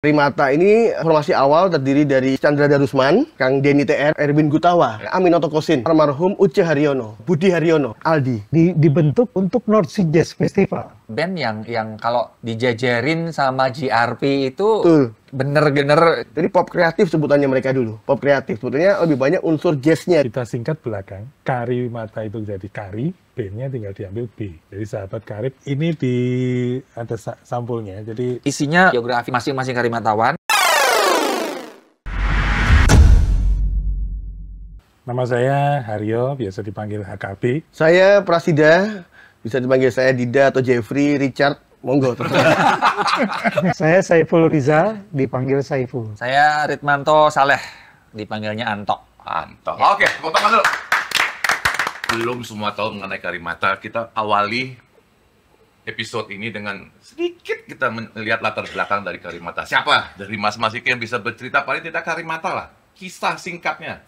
Karimata ini formasi awal terdiri dari Chandra Darusman, Kang Denny TR, Erwin Gutawa, Aminoto Kosin, almarhum Uce Haryono, Budi Haryono, Aldi. Dibentuk untuk North Sea Jazz Festival. Band yang kalau dijajarin sama GRP itu Betul. bener-bener. Jadi pop kreatif sebutannya mereka dulu. Pop kreatif sebetulnya lebih banyak unsur jazznya. Kita singkat belakang, Karimata itu jadi Kari, B-nya tinggal diambil B. Jadi sahabat karib ini ada sampulnya. Jadi Isinya biografi masing-masing karimatawan. nama saya Haryo, biasa dipanggil HKB. Saya Prasida, bisa dipanggil saya Dida atau Jeffrey, Richard, monggo. Saya Saiful Rizal, dipanggil Saiful. Saya Ritmanto Saleh, dipanggilnya Anto. Anto. Oke, tepuk tangan dulu. Belum semua tahu mengenai Karimata, kita awali episode ini dengan sedikit kita melihat latar belakang dari Karimata. Siapa dari Mas Iki yang bisa bercerita paling tidak Karimata lah, kisah singkatnya,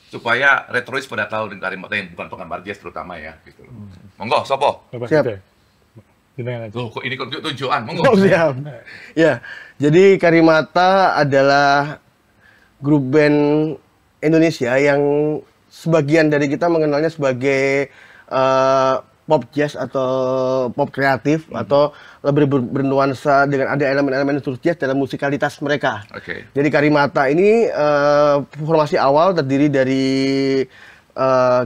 supaya retrois pada tahu dengan Karimata yang bukan penggemar jazz terutama ya. Gitu. Monggo, sopo. Bapak Siap. kita. Gimana aja? Loh, kok ini tunjukan? Monggo. Oh, siap. Ya, jadi Karimata adalah grup band Indonesia yang sebagian dari kita mengenalnya sebagai pop jazz atau pop kreatif atau lebih bernuansa dengan ada elemen-elemen unsur jazz dalam musikalitas mereka. Oke. Jadi Karimata ini formasi awal terdiri dari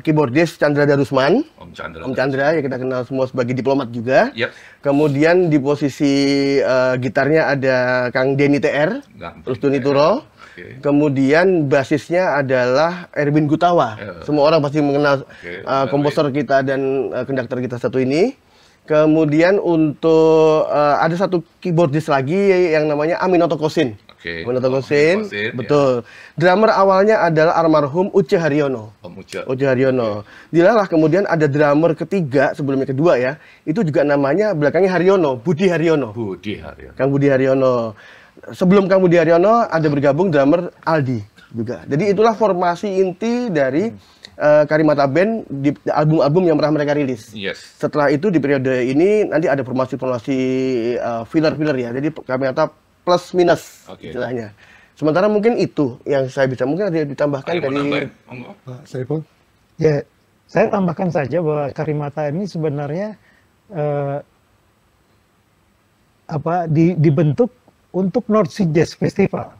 keyboardis Chandra Darusman, Om Chandra. Om Chandra yang kita kenal semua sebagai diplomat juga. Yep. Kemudian di posisi gitarnya ada Kang Denny TR, terus Tuni Turo. Oke. Kemudian basisnya adalah Erwin Gutawa. Semua orang pasti mengenal komposer kita dan konduktor kita satu ini. Kemudian untuk ada satu keyboardis lagi yang namanya Aminoto Kosin. Oke. Aminoto Kosin, Kosin, betul. Drummer awalnya adalah almarhum Uce Haryono. Om Uce. Uce Haryono. Dilalah kemudian ada drummer ketiga sebelumnya kedua ya. Itu juga namanya belakangnya Haryono, Budi Haryono. Budi Haryo. Kang Budi Haryono. Sebelum Kang Budi Haryono ada bergabung drummer Aldi juga. Jadi itulah formasi inti dari Karimata Band di album-album yang pernah mereka rilis. Yes. Setelah itu di periode ini nanti ada formasi-formasi filler-filler ya. Jadi Karimata plus minus istilahnya. Sementara mungkin itu yang saya bisa mungkin ada ditambahkan Ayo, dari nambahin. Monggo. Pak Saiful. Ya, saya tambahkan saja bahwa Karimata ini sebenarnya dibentuk untuk North Sea Jazz Festival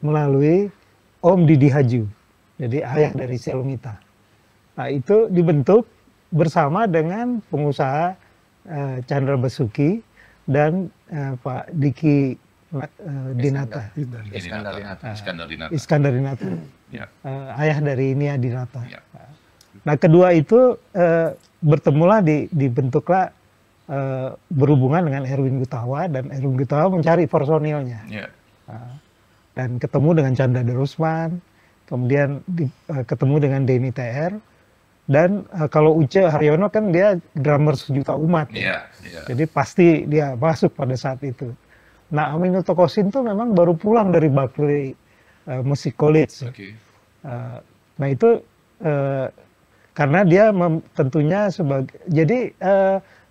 melalui Om Didi Haju, jadi ayah dari Selumita. Nah, itu dibentuk bersama dengan pengusaha Chandra Basuki dan Pak Diki Dinata, Iskandar Dinata. Ya. ayah dari Nia Dinata. Ya. Nah, kedua itu bertemulah dibentuklah berhubungan dengan Erwin Gutawa, dan Erwin Gutawa mencari personilnya. Ya. Dan ketemu dengan Chandra Darusman, kemudian ketemu dengan Denny TR, dan kalau Uce Haryono kan dia drummer sejuta umat. Ya. Ya. Jadi pasti dia masuk pada saat itu. Nah, Aminoto Kosin tuh memang baru pulang dari Berklee Music College. Oke. Nah, itu karena dia tentunya sebagai, jadi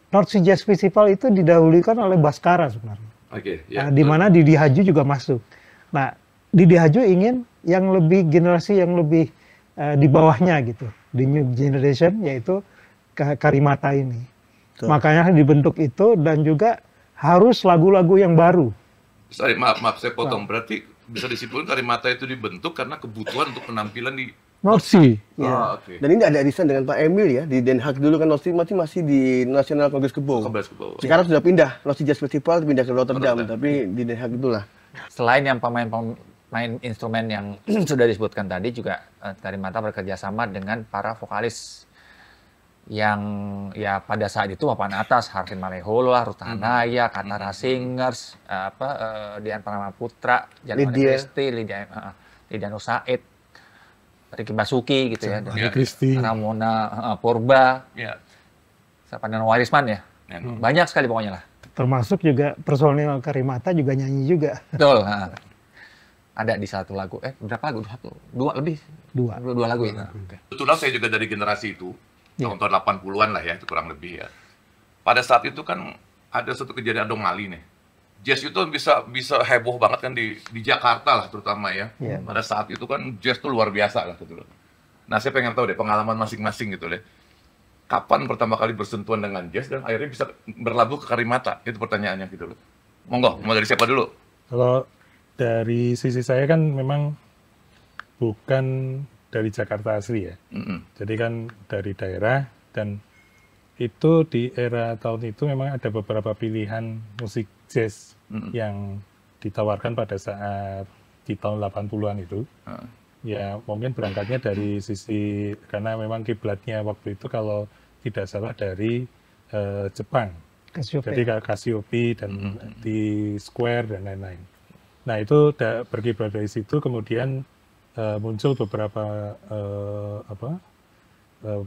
North Sea Jazz Festival itu didahulukan oleh Baskara sebenarnya. Oke. Ya. Di mana Didi Haju juga masuk. Nah, Didi Haju ingin yang lebih generasi yang lebih di bawahnya gitu, di new generation, yaitu Karimata ini. Betul. Makanya dibentuk itu, dan juga harus lagu-lagu yang baru. Sorry, maaf saya potong. Berarti bisa disimpulkan Karimata itu dibentuk karena kebutuhan untuk penampilan di North Sea. Ya. Oke. Dan ini ada arisan dengan Pak Emil ya di Den Haag dulu kan North Sea masih di National Congress Kebo. Sekarang sudah pindah North Sea Jazz Festival pindah ke Rotterdam, tapi di Den Haag itulah. Selain yang pemain instrumen yang sudah disebutkan tadi, juga Karimata bekerja sama dengan para vokalis yang ya pada saat itu papan atas, Harvin Maleholo, Ruth Hanaya, Katara Singers, Dian Pranama Putra, Jangan Kristi, Lydia Nur Said, Ricky Basuki gitu ya, Ramona Purba, Sapanan Warisman ya. Banyak sekali pokoknya lah. Termasuk juga personil Karimata juga nyanyi juga. Betul. Ada di satu lagu. Berapa lagu? Dua lebih. Dua lagu ya. Kebetulan saya juga dari generasi itu. Tahun-tahun 80-an lah ya, itu kurang lebih ya. Pada saat itu kan ada suatu kejadian anomali nih. jazz itu bisa heboh banget kan di Jakarta lah terutama ya. Iya. Pada saat itu kan jazz tuh luar biasa lah gitu loh. Nah, saya pengen tahu deh pengalaman masing-masing gitu deh. Kapan pertama kali bersentuhan dengan jazz dan akhirnya bisa berlabuh ke Karimata? Itu pertanyaannya gitu loh. Monggo, mau dari siapa dulu? Kalau dari sisi saya kan memang bukan dari Jakarta asli ya. Jadi kan dari daerah, dan itu di era tahun itu memang ada beberapa pilihan musik jazz yang ditawarkan pada saat di tahun 80-an itu. Ya mungkin berangkatnya dari sisi, karena memang kiblatnya waktu itu kalau tidak salah dari Jepang. Cassiopeia. Jadi Cassiopeia dan di Square dan lain-lain. Nah itu berkiblat dari situ, kemudian muncul beberapa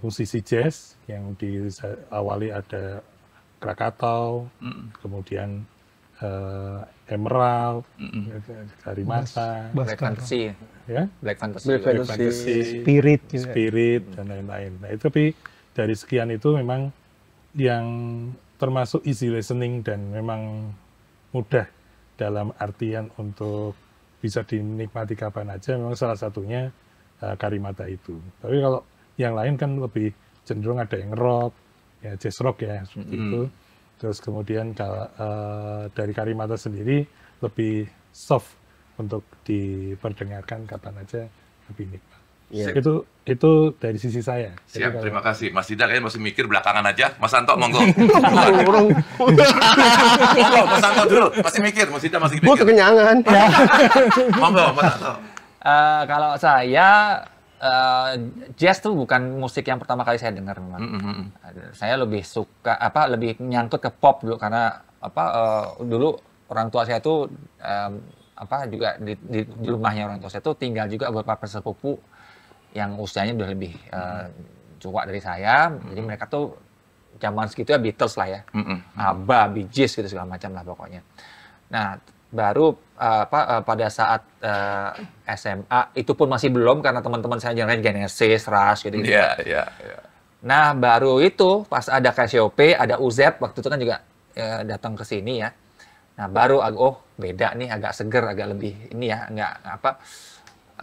musisi jazz yang awali ada Krakatau, kemudian Emerald, Karimata, Bass Black Karang. Fantasy, ya, Black Fantasy. Black juga. Fantasy. Spirit juga. Spirit dan lain-lain. Nah itu, tapi dari sekian itu memang yang termasuk easy listening dan memang mudah dalam artian untuk bisa dinikmati kapan aja, memang salah satunya Karimata itu. Tapi kalau yang lain kan lebih cenderung ada yang rock, ya jazz rock ya seperti itu. Terus kemudian kalau dari Karimata sendiri lebih soft untuk diperdengarkan kapan aja, lebih nikmat. Iya. Itu dari sisi saya. Jadi Siap, kalau- terima kasih. Mas Dida kayaknya masih mikir belakangan aja. Mas Anto, monggo. Orang Monggo, Mas Anto dulu. Masih mikir, Mas Dida masih gue mikir. kekenyangan. Monggo, Mas Anto. Kalau saya jazz tuh bukan musik yang pertama kali saya dengar memang. Saya lebih suka lebih nyangkut ke pop dulu karena dulu orang tua saya tuh juga di rumahnya orang tua saya tuh tinggal juga beberapa sepupu yang usianya udah lebih tua dari saya. Jadi mereka tuh zaman segitu ya Beatles lah ya. ABBA, Bee Gees gitu segala macam lah pokoknya. Nah, baru pada saat SMA itu pun masih belum karena teman-teman saya jangan Genesis, Rush gitu. Iya. Nah, baru itu pas ada Cassiopeia, ada UZ waktu itu kan juga datang ke sini ya. Nah, baru beda nih, agak seger, agak lebih ini ya,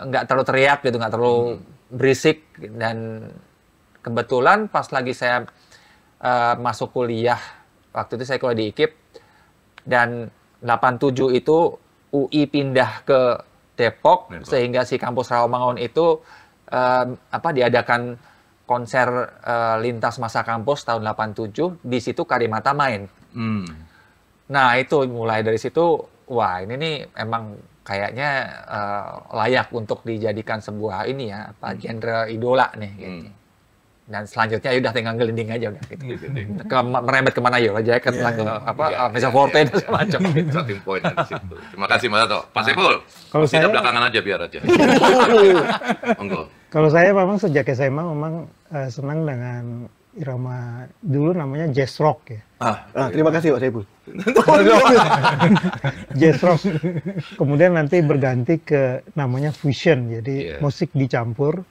nggak terlalu teriak gitu, nggak terlalu berisik. Dan kebetulan pas lagi saya masuk kuliah, waktu itu saya kuliah di IKIP, dan 87 itu UI pindah ke Depok, sehingga si kampus Rawamangun itu diadakan konser lintas masa kampus tahun 87, di situ Karimata main. Nah itu mulai dari situ, wah ini nih emang kayaknya layak untuk dijadikan sebuah ini ya, genre idola nih gitu. Dan selanjutnya udah tinggal gelinding aja udah gitu. Merembet kemana yuk aja ke Mesa Forte dan semacam. Starting point di situ. Terima kasih Mas Anto. Pak Saiful, Kalau Mas Dida saya- belakangan aja biar aja. Monggo. Kalau saya memang sejak SMA memang senang dengan irama dulu namanya jazz rock ya. Terima kasih Pak Saiful. Jazz rock. Kemudian nanti berganti ke namanya fusion. Jadi musik dicampur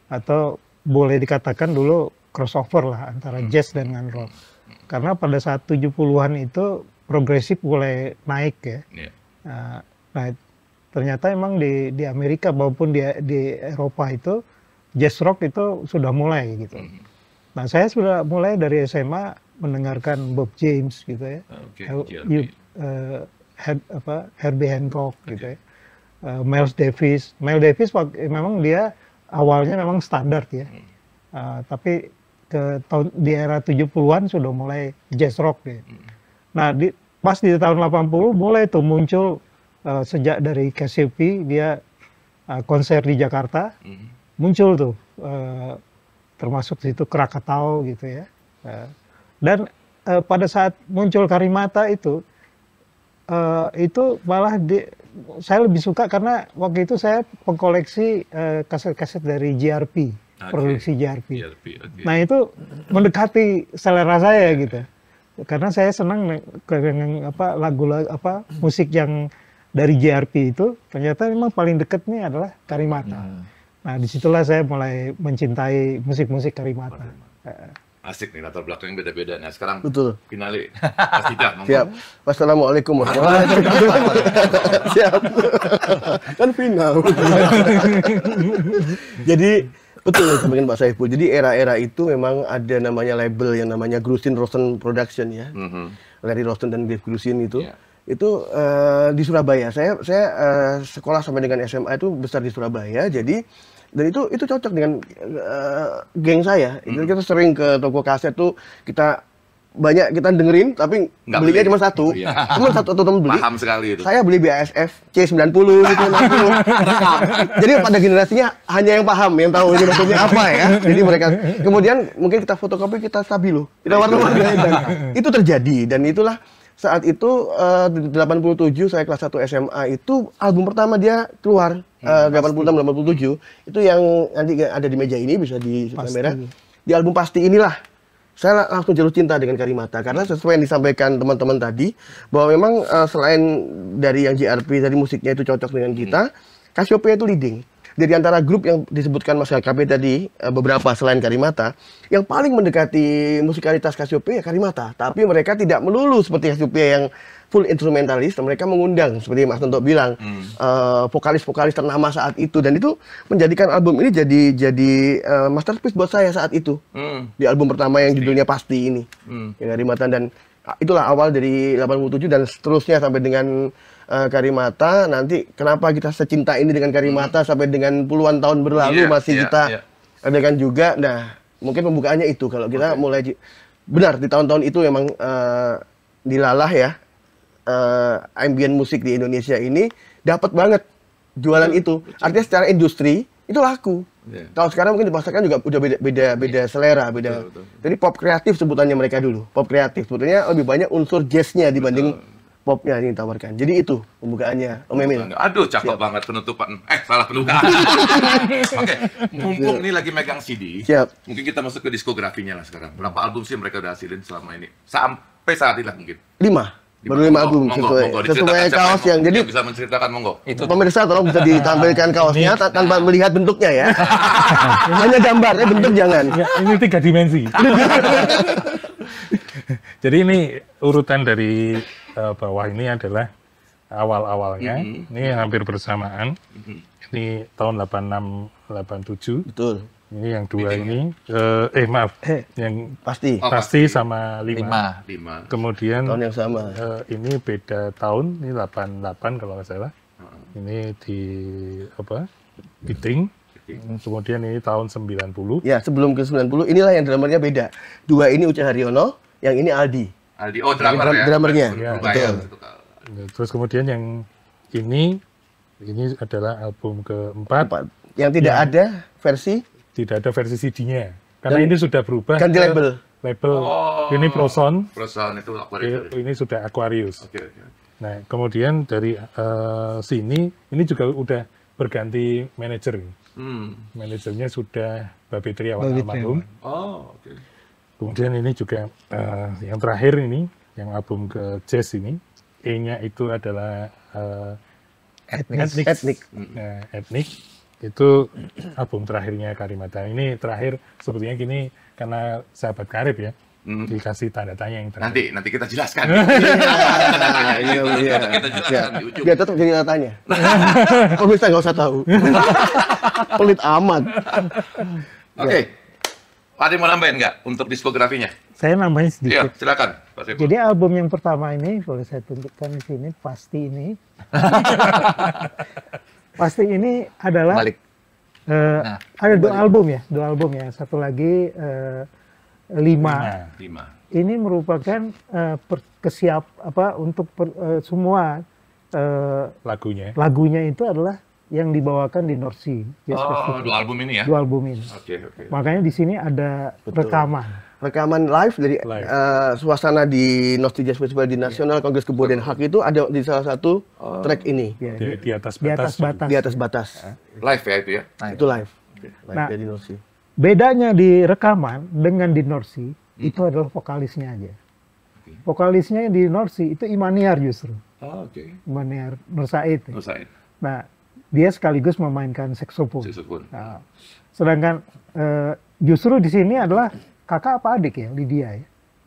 atau boleh dikatakan dulu crossover lah antara jazz dengan rock. Karena pada saat 70-an itu progresif mulai naik ya. Nah, ternyata emang di Amerika maupun di Eropa itu jazz rock itu sudah mulai gitu. Nah, saya sudah mulai dari SMA mendengarkan Bob James gitu ya. Herbie Hancock gitu ya. Miles Davis. Miles Davis memang dia awalnya memang standar ya. Tapi di era 70-an sudah mulai jazz rock ya. Nah, pas di tahun 80 mulai tuh muncul sejak dari Cassiopeia dia konser di Jakarta. Muncul tuh termasuk situ Krakatau gitu ya. Dan pada saat muncul Karimata itu malah saya lebih suka karena waktu itu saya pengkoleksi kaset-kaset dari JRP, produksi JRP. Nah itu mendekati selera saya gitu, karena saya senang dengan lagu-lagu musik yang dari JRP itu ternyata memang paling dekatnya adalah Karimata. Nah disitulah saya mulai mencintai musik-musik Karimata. Asik nih, latar belakangnya beda-beda. Nah sekarang Betul. finale, Mas Dida, monggo. Siap. Wassalamualaikum warahmatullahi wabarakatuh. Siap. Kan final. Jadi betul yang disampaikan Pak Saiful. Jadi era-era itu memang ada namanya label yang namanya Grusin Rosen Production ya. Larry Rosen dan Dave Grusin itu. Iya. Itu di Surabaya. Saya sekolah sampai dengan SMA itu besar di Surabaya. Jadi dan itu cocok dengan geng saya. Itu kita sering ke toko kaset tuh kita dengerin tapi Nggak belinya beli. cuma satu. Iya. Cuma satu teman beli. Paham sekali itu. Saya beli BASF C90 gitu 60. Jadi pada generasinya hanya yang paham, yang tahu ini maksudnya apa ya. Jadi mereka kemudian mungkin kita fotokopi, kita stabilo, kita warna-warnain dan itu terjadi dan itulah saat itu 87 saya kelas 1 SMA itu album pertama dia keluar 86 87 itu yang nanti ada di meja ini bisa di kamera. Di album Pasti inilah saya langsung jatuh cinta dengan Karimata karena sesuai yang disampaikan teman-teman tadi bahwa memang selain dari yang JRP tadi musiknya itu cocok dengan kita, Cassiopeia itu leading. Dari antara grup yang disebutkan Mas KKP tadi beberapa selain Karimata, yang paling mendekati musikalitas Cassiopeia Karimata, tapi mereka tidak melulu seperti Cassiopeia yang full instrumentalis, mereka mengundang seperti Mas Tonto bilang vokalis-vokalis ternama saat itu dan itu menjadikan album ini jadi masterpiece buat saya saat itu. Di album pertama yang judulnya Pasti ini. Yang Karimata dan itulah awal dari 87 dan seterusnya sampai dengan Karimata. Nanti kenapa kita secinta ini dengan Karimata sampai dengan puluhan tahun berlalu masih kita adakan juga. Nah, mungkin pembukaannya itu kalau kita mulai benar di tahun-tahun itu memang dilalah ya. Ambient musik di Indonesia ini dapat banget jualan itu. Artinya secara industri itu laku. Kalau sekarang mungkin dipasarkan juga udah beda selera, beda. Jadi pop kreatif sebutannya mereka dulu. Pop kreatif sebetulnya lebih banyak unsur jazznya dibanding popnya yang ditawarkan. Jadi itu pembukaannya Om Emil. Aduh, cakep banget penutupan. Salah pembukaan. Oke, mumpung ini lagi megang CD. Siap. Mungkin kita masuk ke diskografinya lah sekarang. Berapa album sih mereka udah hasilin selama ini? Sampai saat ini lah mungkin. 5. Baru 5 album sesuai kaos yang jadi bisa menceritakan monggo. Itu pemirsa tolong bisa ditampilkan kaosnya tanpa melihat bentuknya ya. Hanya gambarnya, bentuk jangan. Ya, ini 3 dimensi. Jadi ini urutan dari bawah ini adalah awal-awalnya. Ini hampir bersamaan. Ini tahun 86, 87. Betul. Ini yang dua ini, yang Pasti. Pasti sama 5. 5. Kemudian Tahun yang sama. ini beda tahun, ini 88 kalau nggak salah. Ini di Giting. Kemudian ini tahun 90. Ya, sebelum ke 90 inilah yang drummernya beda. 2 ini Uca Haryono, yang ini Aldi. Oh, drummer ya. Drummernya. Ya, betul. Terus kemudian yang ini adalah album keempat. Yang tidak ada versi Tidak ada versi CD-nya. Karena ini sudah berubah. ganti ke label. Ini Proson. Proson itu Aquarius. Ini sudah Aquarius. Oke. Nah, kemudian dari sini, ini juga udah berganti manajer. Manajernya sudah Babe Triawan almarhum. Oh, oke. Kemudian ini juga yang terakhir ini, yang album ke jazz ini, E-nya itu adalah Etnik. Nah, Etnik. Itu album terakhirnya Karimata. Ini terakhir sebetulnya gini, karena sahabat karib ya, dikasih tanda tanya yang terakhir. Nanti kita jelaskan. Iya. Kita jelaskan di ujung. Biar tetap jadi tanya. Pemirsa nggak usah tahu. Pelit amat. Oke. Ada yang mau nambahin nggak untuk diskografinya? Saya nambahin sedikit. Iya, silakan. Pak Saiful. Jadi album yang pertama ini, boleh saya tunjukkan di sini, Pasti ini. Pasti ini adalah balik. ada 2 album ya, 2 album ya. Satu lagi 5. 5. Ini merupakan untuk semua lagunya itu adalah yang dibawakan di North Sea Jazz Festival. 2 album ini ya? 2 album ini. Oke. Makanya di sini ada rekaman Live dari suasana di North Sea Jazz Festival di National Congress Kebo Den Haag itu ada di salah satu track ini. Di atas di batas. atas batas. Di atas batas. Live ya itu ya? Itu live. Live Nah, dari North Sea. Bedanya di rekaman dengan di North Sea itu adalah vokalisnya aja. Vokalisnya di North Sea itu Imaniar justru. Oh, oke. Imaniar Nur Said. Nusain. Nah, dia sekaligus memainkan saksofon. Saxophone. Nah, sedangkan justru di sini adalah kakak apa adik ya, Lydia ya.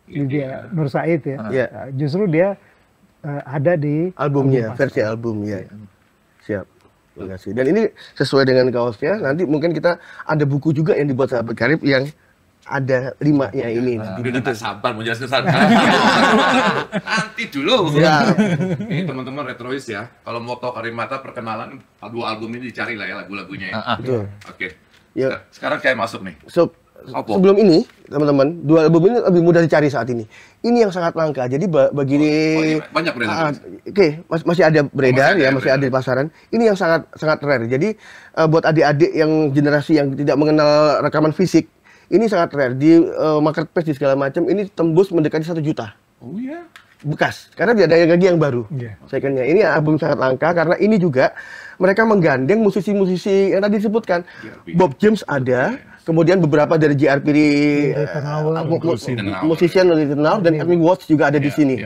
Lydia Nur Said ya. Iya. Nah, justru dia ada di Albumnya, album versi album ya. Siap. Terima kasih. Dan ini sesuai dengan kaosnya. Nanti mungkin kita ada buku juga yang dibuat sahabat karib yang ada 5-nya ini. Dia udah nggak sabar mau jelaskan sana. Nanti dulu. Ya. Ini teman-teman retrois ya. Kalau mau tahu Karimata perkenalan, 2 album ini dicari lah ya lagu-lagunya ya. Betul. Oke. Ya. Sekarang kayak masuk nih. Apa? Sebelum ini, teman-teman, 2 album ini lebih mudah dicari saat ini. Ini yang sangat langka. Jadi bagi ini banyak beredar. Oke, masih ada beredar ya, masih ada di pasaran. Ini yang sangat sangat rare. Jadi buat adik-adik yang generasi yang tidak mengenal rekaman fisik, ini sangat rare. Di marketplace di segala macam ini tembus mendekati 1 juta. Oh iya. Bekas, karena tidak ada lagi yang baru. Iya. Secondnya, ini album sangat langka karena ini juga mereka menggandeng musisi-musisi yang tadi disebutkan. Bob James ada, kemudian beberapa dari JRP musician dari Tenau dan Edwin Watts juga ada di sini.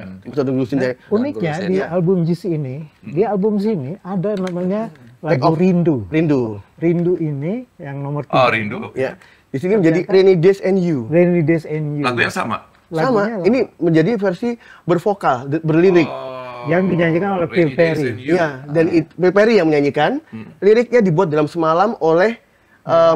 Uniknya di album Jis ini, di album sini ada namanya lagu Rindu. Rindu ini yang nomor 3. Oh, Rindu. Ya. Di sini menjadi Rainy Days and You. Rainy Days and You. Lagu yang sama. Sama, ini menjadi versi bervokal, berlirik. Yang dinyanyikan oleh Phil Perry. Iya, dan Phil Perry yang menyanyikan. Liriknya dibuat dalam semalam oleh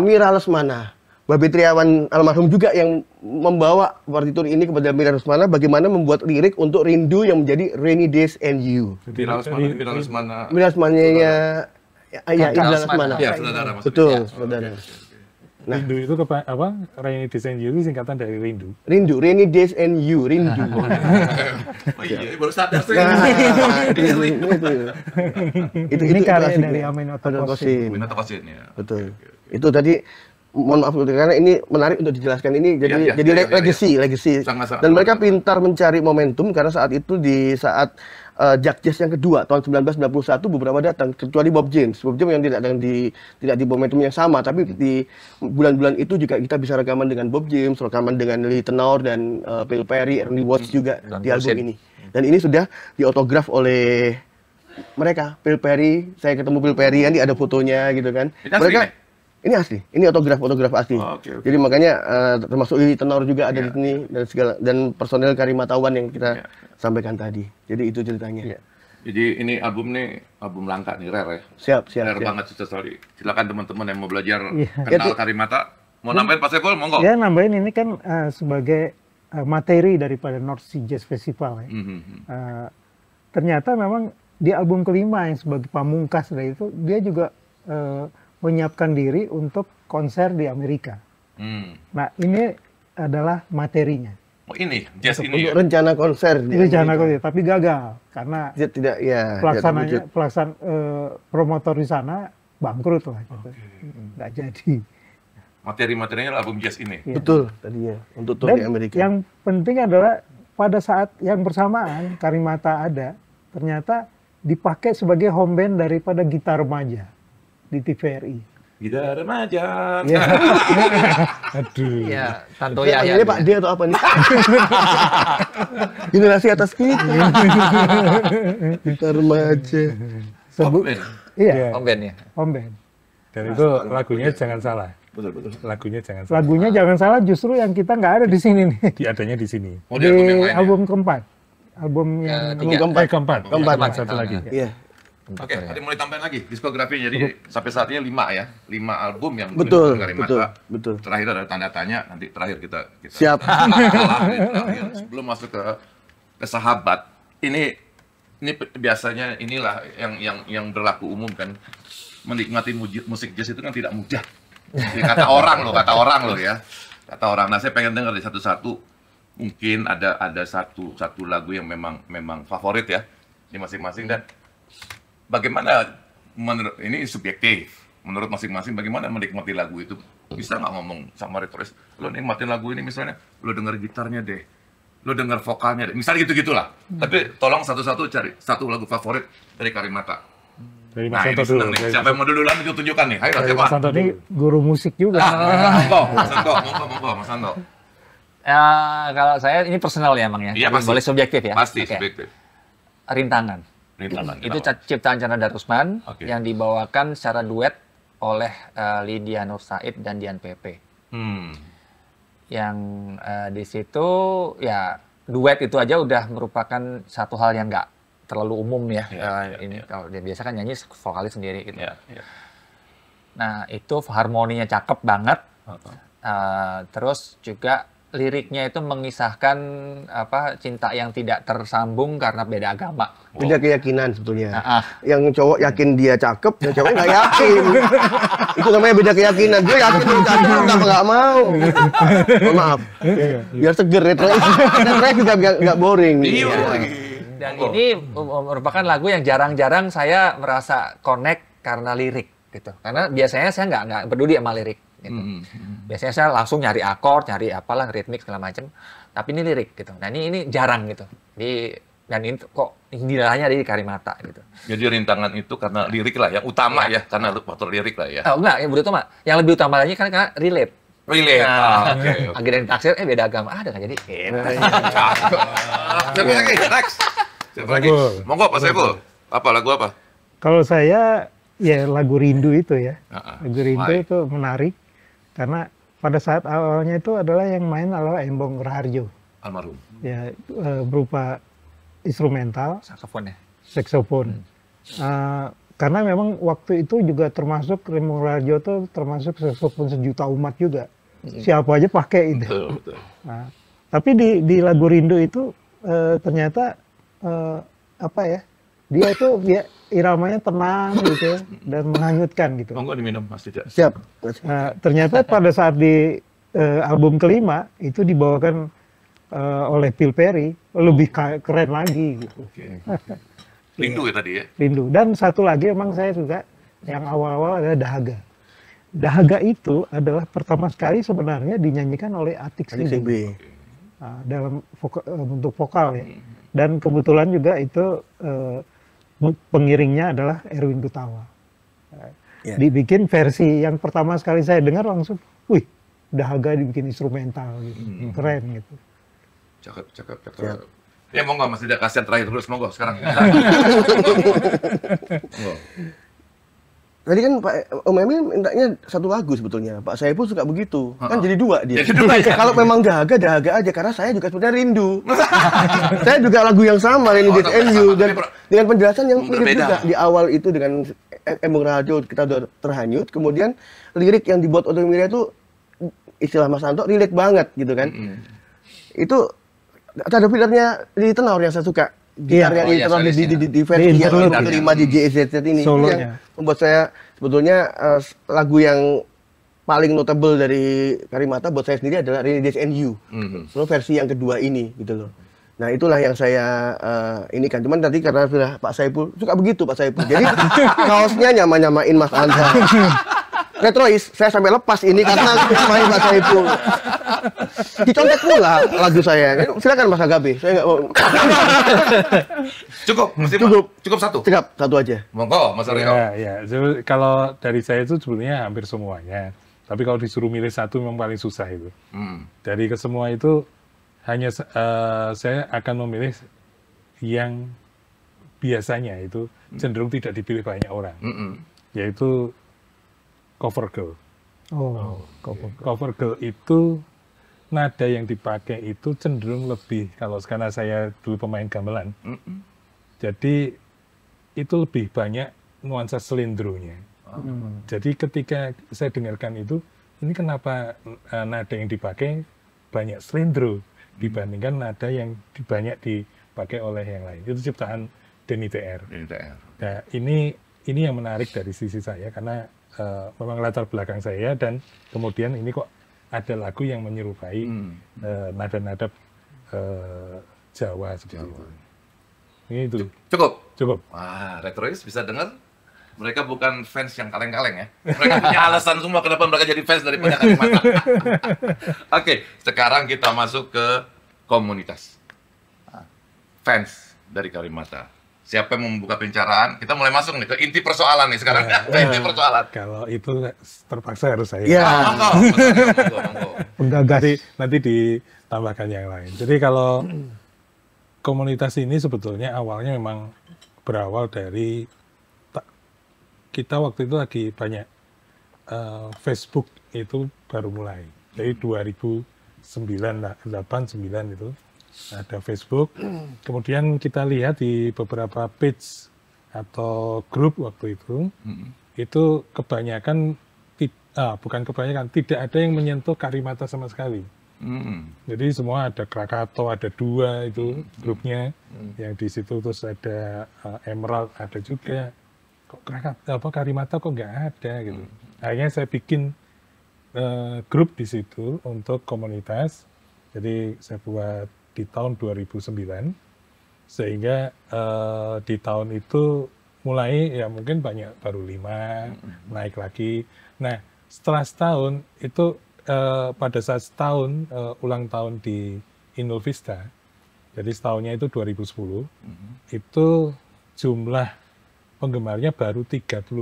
Mira Lesmana. Babe Triawan almarhum juga yang membawa partitur ini kepada Mira Lesmana bagaimana membuat lirik untuk Rindu yang menjadi Rainy Days and You. Mira Lesmana. Mira Lesmana-nya Indra Lesmana. Ya, saudara maksudnya. Betul, saudara. Nah, Rindu itu apa? Rainy Days and You itu singkatan dari Rindu. Rindu, Rainy Days and You, Rindu. Oh iya, baru sadar sih. Ini karya dari Aminato Kosin. Aminato Kosin ya. Betul. Itu tadi mohon maaf karena ini menarik untuk dijelaskan ini jadi legacy. Sangat-sangat Dan mereka pintar mencari momentum karena saat itu di saat Jack Jazz yang kedua tahun 1991 beberapa datang kecuali Bob James yang tidak di momentum yang sama tapi di bulan-bulan itu juga kita bisa rekaman dengan Bob James, rekaman dengan Lee Tenor dan Phil Perry, Ernie Watts juga di album ini. Dan ini sudah diotograf oleh mereka, Phil Perry. Saya ketemu Phil Perry, ini ada fotonya gitu kan. Ini asli, ini otograf asli. Okay. Jadi makanya termasuk Lee Tenor juga ada di sini dan personel Karimatawan yang kita sampaikan tadi. Jadi itu ceritanya. Jadi ini album langka nih, rare ya. Siap. Rare banget Sister Story. Silakan teman-teman yang mau belajar kenal Karimata. Mau nambahin Pak Saiful, monggo. Ya nambahin ini kan sebagai materi daripada North Sea Jazz Festival ya. Ternyata memang di album kelima yang sebagai pamungkas dari itu dia juga menyiapkan diri untuk konser di Amerika. Nah ini adalah materinya. Oh ini, jazz ini ya? Rencana konser. Rencana konser, tapi gagal karena tidak promotor di sana bangkrut lah. Gitu. Nggak jadi. Materi-materinya album jazz ini? Ya. Betul, tadinya untuk tour di Amerika. Yang penting adalah pada saat yang bersamaan Karimata ada, ternyata dipakai sebagai home band daripada Gitar Remaja di TVRI. Gitar Remaja. Ya. Aduh. Ya, Tanto ya. Ini Pak D atau apa nih? Generasi atas kita. Gitar Remaja. Iya. Home band ya. Home band. Dan itu lagunya jangan salah. Betul. Lagunya jangan salah. Lagunya jangan salah justru yang kita nggak ada di sini nih. Adanya di sini. Oh, di album yang lain album keempat. Album yang Keempat. Satu lagi. Iya. Oke, ada mulai tambahin lagi diskografinya. Jadi sampai saat ini 5 ya. 5 album yang Betul. Terakhir ada tanda tanya, nanti terakhir kita Siap. terakhir. Sebelum masuk ke sahabat. Ini biasanya inilah yang berlaku umum kan. Menikmati musik jazz itu kan tidak mudah. Kata orang loh ya. Kata orang. Nah, saya pengen dengar dari satu-satu. Mungkin ada satu lagu yang memang favorit ya di masing-masing dan bagaimana menurut ini subjektif. Menurut masing-masing bagaimana menikmati lagu itu? Bisa nggak ngomong sama retrois, lo nikmatin lagu ini misalnya, lo denger gitarnya deh, lo denger vokalnya deh, misalnya gitu-gitulah. Tapi tolong satu-satu cari satu lagu favorit dari Karimata. Dari Mas Santo dulu. Siapa yang mau duluan itu tunjukkan nih. Ayo siapa? Mas Santo ini guru musik juga. Monggo, Mas Santo. Kalau saya ini personal ya emang ya. Iya, pasti. Boleh subjektif ya. Pasti Oke. subjektif. Rintangan. Itu ciptaan Chandra Darusman yang dibawakan secara duet oleh Lydia Nur Said dan Dian Pepe. yang di situ ya duet itu aja udah merupakan satu hal yang nggak terlalu umum ya. Kalau dia biasa kan nyanyi vokalis sendiri gitu. Nah itu harmoninya cakep banget. Terus juga liriknya itu mengisahkan cinta yang tidak tersambung karena beda agama. Beda keyakinan sebetulnya. Yang cowok yakin dia cakep, yang cowok nggak yakin. Itu namanya beda keyakinan. Gue yakin dia cakep, nggak mau. Oh, maaf. Biar seger, retrois juga nggak boring. Dan ini merupakan lagu yang jarang-jarang saya merasa connect karena lirik gitu. Karena biasanya saya nggak peduli sama lirik. Gitu. Biasanya saya langsung nyari akord, nyari apalah ritmik segala macam. Tapi ini lirik gitu. Nah ini jarang gitu. Dan ini kok indahnya di Karimata gitu. Jadi rintangan itu karena lirik lah yang utama ya, karena faktor lirik lah ya. Oh enggak, yang utama. Yang lebih utama lagi karena relate. Relate. Okay. Agen taksir beda agama. Dengan jadi. Siapa lagi? Next. Siapa lagi? Monggo Pak Saiful. Apa lagu apa? Kalau saya ya lagu Rindu itu ya. Lagu Rindu itu menarik. Karena pada saat awalnya itu adalah yang main adalah Embong Raharjo. Almarhum. Ya, berupa instrumental. Saksofon. Karena memang waktu itu juga termasuk Embong Raharjo itu termasuk saksofon sejuta umat juga. Siapa aja pakai itu. Betul. Nah, tapi di lagu Rindu itu ternyata dia itu iramanya tenang gitu ya, dan menghanyutkan gitu. Monggo diminum Mas Tidak. Siap. Ternyata pada saat di album kelima itu dibawakan oleh Phil Perry lebih keren lagi gitu. Rindu ya tadi ya. Rindu. Dan satu lagi emang saya juga yang awal-awal adalah Dahaga. Dahaga itu adalah pertama sekali sebenarnya dinyanyikan oleh Atik Sibi. Dalam bentuk vokal ya. Dan kebetulan juga itu pengiringnya adalah Erwin Gutawa. Dibikin versi yang pertama sekali saya dengar langsung, wih, Dahaga dibikin instrumental gitu, keren gitu. Cakep. Ya monggo Mas Tidak, kasihan terakhir terus monggo sekarang. Monggo. Tadi kan Pak Om Emil mintanya satu lagu sebetulnya. Pak Saiful suka begitu. Kan jadi dua dia. Kalau memang Dahaga aja, karena saya juga sebenarnya rindu. Saya juga lagu yang sama, Rainy Days and You, dan dengan penjelasan yang mirip juga. Di awal itu dengan Embong Raharjo kita udah terhanyut, kemudian lirik yang dibuat oleh Mira itu istilah Mas Anto relate banget gitu kan. Itu ada filternya di tenor yang saya suka. Gitar yang di versi yang kelima di JZZ ini yang membuat saya sebetulnya lagu yang paling notable dari Karimata buat saya sendiri adalah Rainy Days and You. So, versi yang kedua ini gitu loh. Nah itulah yang saya ini kan, cuman tadi karena sudah Pak Saiful suka begitu Pak Saiful, jadi kaosnya nyamain Mas Anta. Retrois, saya sampai lepas ini karena main Pak Saiful. Dicontek pula lagu saya. Silakan Mas Agabe. Saya nggak mau. Cukup satu. Satu aja. Monggo Mas Aryo. Ya. Kalau dari saya itu sebenarnya hampir semuanya. Tapi kalau disuruh milih satu memang paling susah itu. Dari kesemua itu hanya saya akan memilih yang biasanya itu cenderung tidak dipilih banyak orang. Yaitu Cover Girl. Cover Girl itu nada yang dipakai itu cenderung lebih, kalau karena saya dulu pemain gamelan, jadi itu lebih banyak nuansa selindronya. Jadi ketika saya dengarkan itu, ini kenapa nada yang dipakai banyak selindro dibandingkan nada yang banyak dipakai oleh yang lain. Itu ciptaan Denny TR. Nah ini yang menarik dari sisi saya karena memang latar belakang saya, dan kemudian ini kok ada lagu yang menyerupai nada-nada Jawa seperti itu. Ini itu. Cukup. Wah, Retrois bisa dengar? Mereka bukan fans yang kaleng-kaleng ya. Mereka punya alasan semua kenapa mereka jadi fans daripada Karimata. Oke, sekarang kita masuk ke komunitas fans dari Karimata. Siapa yang membuka pembicaraan? Kita mulai masuk nih ke inti persoalan nih sekarang. Inti persoalan. Kalau itu terpaksa harus saya. Monggo. Penggagas. Nanti ditambahkan yang lain. Jadi kalau komunitas ini sebetulnya awalnya memang berawal dari kita waktu itu lagi banyak Facebook itu baru mulai. Jadi 2013 8, 9 itu ada Facebook. Kemudian kita lihat di beberapa page atau grup waktu itu kebanyakan bukan kebanyakan, tidak ada yang menyentuh Karimata sama sekali. Jadi semua ada Krakato, ada 2 itu grupnya yang di situ, terus ada Emerald, ada juga. Kok Karimata kok nggak ada gitu. Akhirnya saya bikin grup di situ untuk komunitas. Jadi saya buat di tahun 2009, sehingga di tahun itu mulai ya mungkin banyak, baru 5, naik lagi. Nah setelah setahun itu pada saat setahun ulang tahun di Inul Vista, jadi setahunnya itu 2010, itu jumlah penggemarnya baru 32.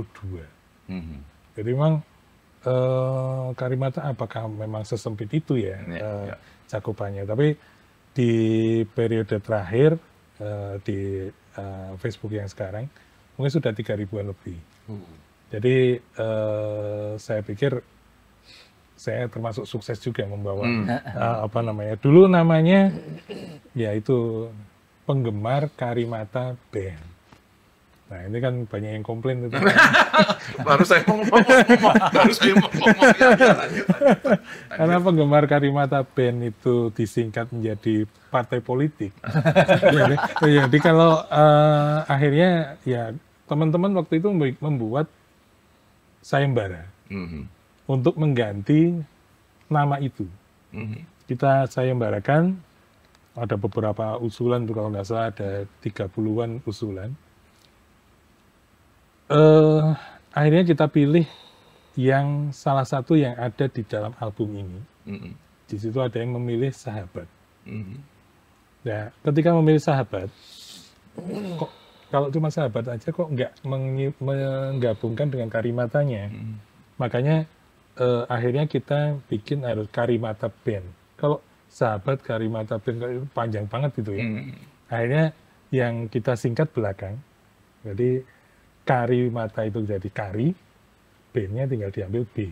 Jadi memang Karimata apakah memang sesempit itu ya cakupannya. Tapi di periode terakhir di Facebook yang sekarang mungkin sudah 3.000-an lebih. Jadi saya pikir saya termasuk sukses juga membawa dulu namanya yaitu penggemar Karimata Band. Nah ini kan banyak yang komplain itu. Baru saya mau ngomong. Karena penggemar Karimata Band itu disingkat menjadi partai politik. Jadi kalau akhirnya ya teman-teman waktu itu membuat sayembara untuk mengganti nama itu. Kita sayembarakan, ada beberapa usulan tuh kalau nggak salah ada 30-an usulan. Akhirnya kita pilih yang salah satu yang ada di dalam album ini. Di situ ada yang memilih Sahabat. Nah, ketika memilih Sahabat, kok kalau cuma Sahabat aja kok nggak menggabungkan dengan Karimatanya. Makanya akhirnya kita bikin harus Karimata Band. Kalau Sahabat Karimata Band itu panjang banget gitu ya. Akhirnya yang kita singkat belakang. Jadi Karimata itu jadi Kari, B-nya tinggal diambil B.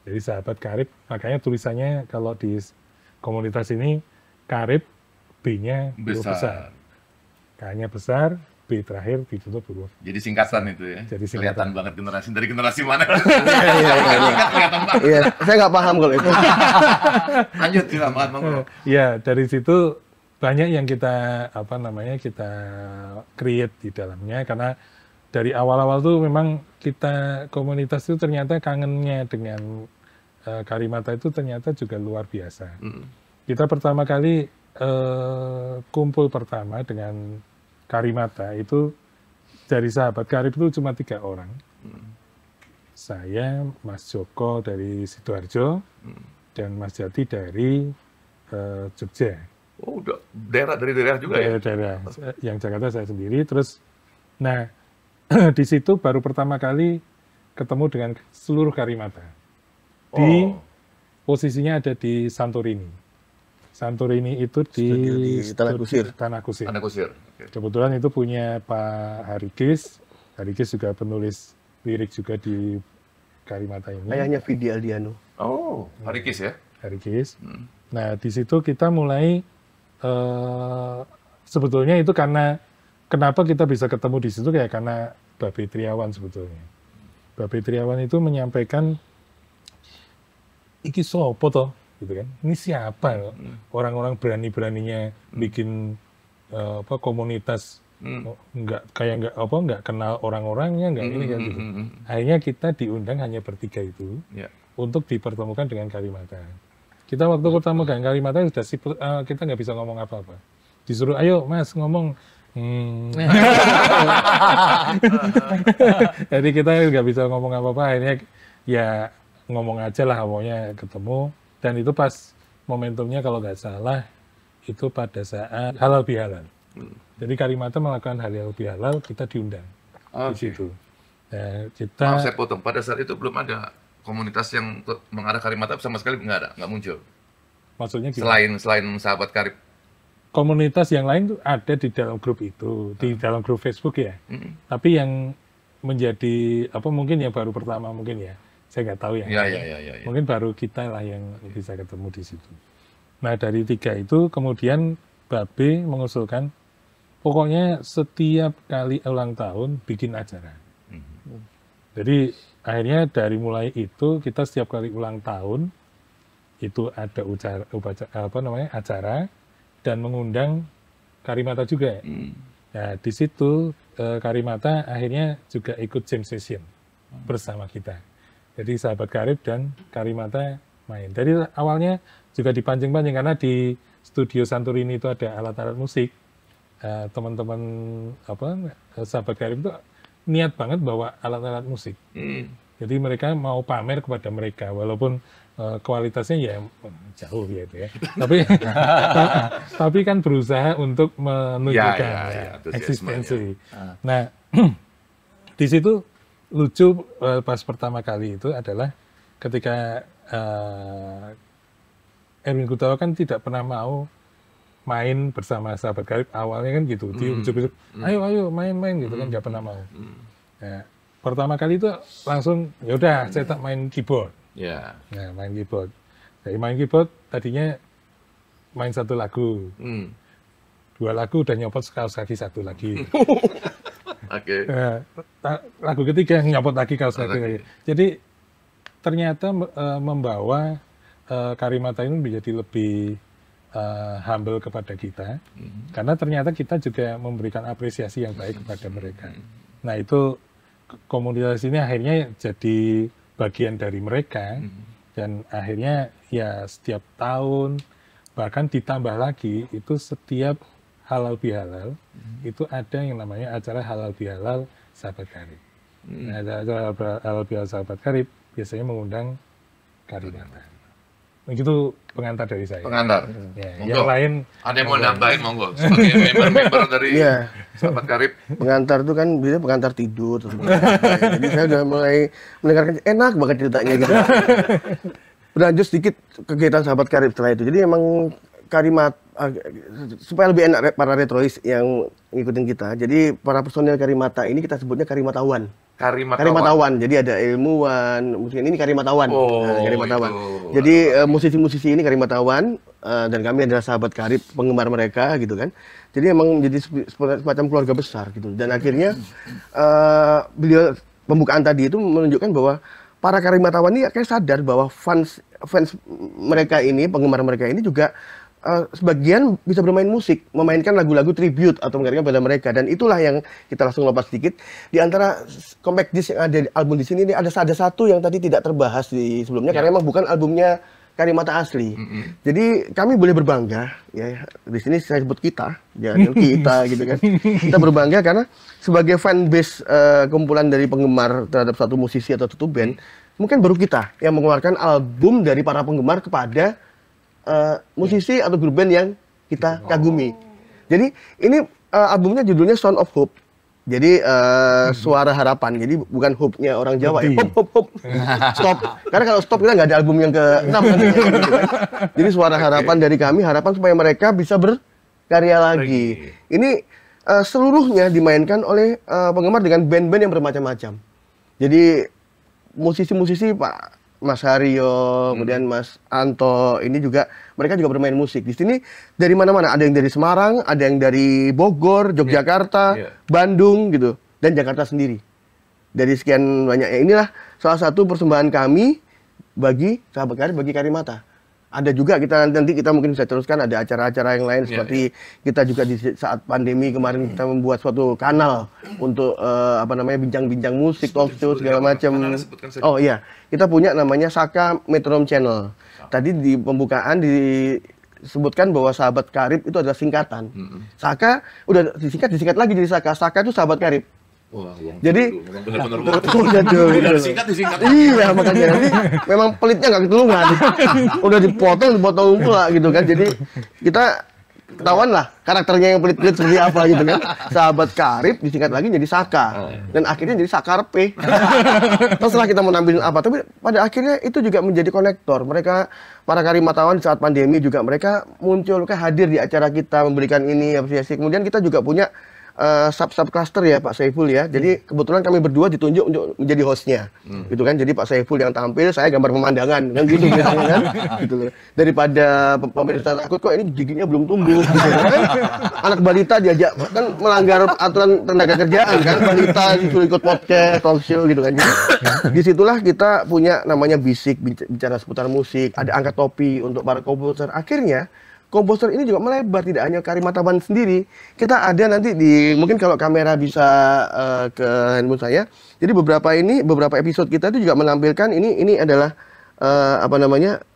Jadi Sahabat Karib, makanya tulisannya kalau di komunitas ini Karib, B-nya huruf besar. K-nya besar, B terakhir ditutup huruf. Jadi singkatan itu ya. Jadi kelihatan banget generasi dari generasi mana. Iya, saya nggak paham kalau itu. Lanjut silakan Bang. Ya, dari situ banyak yang kita kita create di dalamnya, karena dari awal-awal tuh memang kita komunitas itu ternyata kangennya dengan Karimata itu ternyata juga luar biasa. Kita pertama kali kumpul pertama dengan Karimata itu dari Sahabat Karib itu cuma 3 orang. Saya, Mas Joko dari Sidoarjo, dan Mas Jati dari Jogja. Oh, udah dari daerah juga ya? Daerah. Yang Jakarta saya sendiri. Terus, nah di situ baru pertama kali ketemu dengan seluruh Karimata. Di posisinya ada di Santorini. Santorini itu di Tanah Kusir. Tanah Kusir. Tanah Kusir. Okay. Kebetulan itu punya Pak Harikis. Harikis juga penulis lirik juga di Karimata ini. Ayahnya Vidi Aldiano. Oh, Harikis ya? Harikis. Nah, di situ kita mulai sebetulnya itu karena kenapa kita bisa ketemu di situ kayak karena Babe Triawan sebetulnya. Babe Triawan itu menyampaikan iki sopo toh, gitu kan? Ini siapa? Orang-orang berani-beraninya bikin komunitas nggak kenal orang-orangnya, nggak ini kan gitu. Akhirnya kita diundang hanya bertiga itu untuk dipertemukan dengan Karimata. Kita waktu pertama dengan Karimata sudah kita nggak bisa ngomong apa-apa. Disuruh ayo Mas ngomong. Jadi kita nggak bisa ngomong apa-apa, akhirnya ya ngomong aja lah, pokoknya ketemu. Dan itu pas momentumnya kalau nggak salah itu pada saat halal bihalal. Jadi Karimata melakukan halal bihalal, kita diundang di situ. Ya, Maaf saya potong, pada saat itu belum ada komunitas yang mengarah Karimata sama sekali, nggak muncul. Maksudnya gimana? Selain Sahabat Karib. Komunitas yang lain tuh ada di dalam grup itu, di dalam grup Facebook ya. Tapi yang menjadi mungkin yang baru pertama mungkin ya, saya nggak tahu ya. Ya. Mungkin baru kita lah yang bisa ketemu di situ. Nah, dari 3 itu kemudian Babe mengusulkan pokoknya setiap kali ulang tahun bikin acara. Jadi akhirnya dari mulai itu kita setiap kali ulang tahun itu ada acara dan mengundang Karimata juga. Nah, di situ Karimata akhirnya juga ikut jam session bersama kita. Jadi sahabat karib dan Karimata main. Jadi awalnya juga dipancing-pancing karena di studio Santorini itu ada alat-alat musik. Teman-teman sahabat karib itu niat banget bawa alat-alat musik. Jadi mereka mau pamer kepada mereka walaupun kualitasnya ya jauh ya itu ya. Tapi kan berusaha untuk menunjukkan eksistensi. Nah, di situ lucu pas pertama kali itu adalah ketika Erwin Gutawa kan tidak pernah mau main bersama sahabat karib, awalnya kan gitu, diujuk-ujuk, ayo main gitu kan, nggak pernah mau. Nah, pertama kali itu langsung ya udah saya tak main keyboard. Nah, main keyboard. Dari main keyboard tadinya main 1 lagu, 2 lagu udah nyopot kaos kaki 1 lagi. Nah, lagu ketiga nyopot lagi kaos kaki lagi. Jadi ternyata membawa Karimata ini menjadi lebih humble kepada kita, karena ternyata kita juga memberikan apresiasi yang baik kepada mereka. Nah, itu komunitas ini akhirnya jadi bagian dari mereka, dan akhirnya ya setiap tahun, bahkan ditambah lagi, itu setiap halal bihalal, itu ada yang namanya acara halal bihalal sahabat karib. Nah, acara halal bihalal sahabat karib biasanya mengundang Karimata. Begitu pengantar dari saya. Pengantar. Ya, yang lain ada yang mau nambahin monggo. Sebagai member dari sahabat karib. Pengantar itu kan biasanya pengantar tidur. Jadi saya udah mulai mendengarkan enak banget ceritanya gitu. Berlanjut sedikit kegiatan sahabat karib setelah itu. Jadi emang Karimata supaya lebih enak para retrois yang ngikutin kita. Jadi para personil Karimata ini kita sebutnya Karimatawan. Karimatawan. Jadi ada ilmuwan, mungkin ini Karimatawan. Karimatawan. Jadi musisi-musisi ini Karimatawan, dan kami adalah sahabat karib, penggemar mereka gitu kan. Jadi emang jadi semacam keluarga besar gitu. Dan akhirnya beliau pembukaan tadi itu menunjukkan bahwa para Karimatawan ini akhirnya sadar bahwa fans mereka ini, penggemar mereka ini juga sebagian bisa bermain musik, memainkan lagu-lagu tribute atau mengingatkan pada mereka, dan itulah yang kita langsung lepas sedikit. Di antara compact disc yang ada di album di sini ini ada satu yang tadi tidak terbahas di sebelumnya karena memang bukan albumnya Karimata asli. Jadi kami boleh berbangga ya, di sini saya sebut kita, jangan kita gitu kan. Kita berbangga karena sebagai fanbase kumpulan dari penggemar terhadap satu musisi atau satu band, mungkin baru kita yang mengeluarkan album dari para penggemar kepada musisi atau grup band yang kita kagumi. Jadi ini albumnya judulnya Sound of Hope. Jadi suara harapan. Jadi bukan hope-nya orang Jawa ya. Hop. Stop. Karena kalau stop kita nggak ada album yang ke-6 kan. Jadi suara harapan dari kami, harapan supaya mereka bisa berkarya lagi. Ini seluruhnya dimainkan oleh penggemar dengan band-band yang bermacam-macam. Jadi musisi-musisi Pak Mas Haryo, kemudian Mas Anto, ini juga mereka juga bermain musik. Di sini dari mana-mana, ada yang dari Semarang, ada yang dari Bogor, Yogyakarta, Bandung gitu, dan Jakarta sendiri. Dari sekian banyak, inilah salah satu persembahan kami bagi sahabat karib, bagi Karimata. Ada juga nanti kita mungkin bisa teruskan, ada acara-acara yang lain seperti kita juga di saat pandemi kemarin kita membuat suatu kanal untuk bincang-bincang musik, talk show segala macam. Oh iya, kita punya namanya Saka Metronome Channel. Tadi di pembukaan disebutkan bahwa sahabat karib itu adalah singkatan. Saka udah disingkat lagi jadi Saka. Saka itu sahabat karib. Wah, jadi benar-benar disingkat. Iya, makanya nanti memang pelitnya nggak ketulungan. Udah dipotong pula gitu kan. Jadi kita ketahuan lah karakternya yang pelit-pelit seperti apa gitu kan. Sahabat karib disingkat lagi jadi Saka, dan akhirnya jadi Sakarpe. Terserah kita mau nampilin apa, tapi pada akhirnya itu juga menjadi konektor. Mereka para Karimatawan di saat pandemi juga mereka muncul, hadir di acara kita, memberikan ini apresiasi. Kemudian kita juga punya sub cluster ya Pak Saiful ya. Jadi kebetulan kami berdua ditunjuk untuk menjadi hostnya, gitu kan. Jadi Pak Saiful yang tampil, saya gambar pemandangan, kan gitu biasanya kan. Gitu loh. Daripada pemirsa takut kok ini giginya belum tumbuh, gitu kan. Anak balita diajak kan melanggar aturan tenaga kerjaan kan, balita disuruh ikut podcast, talk show gitu kan. Jadi, disitulah kita punya namanya bisik, bicara seputar musik, ada angkat topi untuk para komposer. Akhirnya komposer ini juga melebar, tidak hanya Karimata Band sendiri. Kita ada nanti mungkin kalau kamera bisa ke handphone saya. Jadi beberapa episode kita itu juga menampilkan ini adalah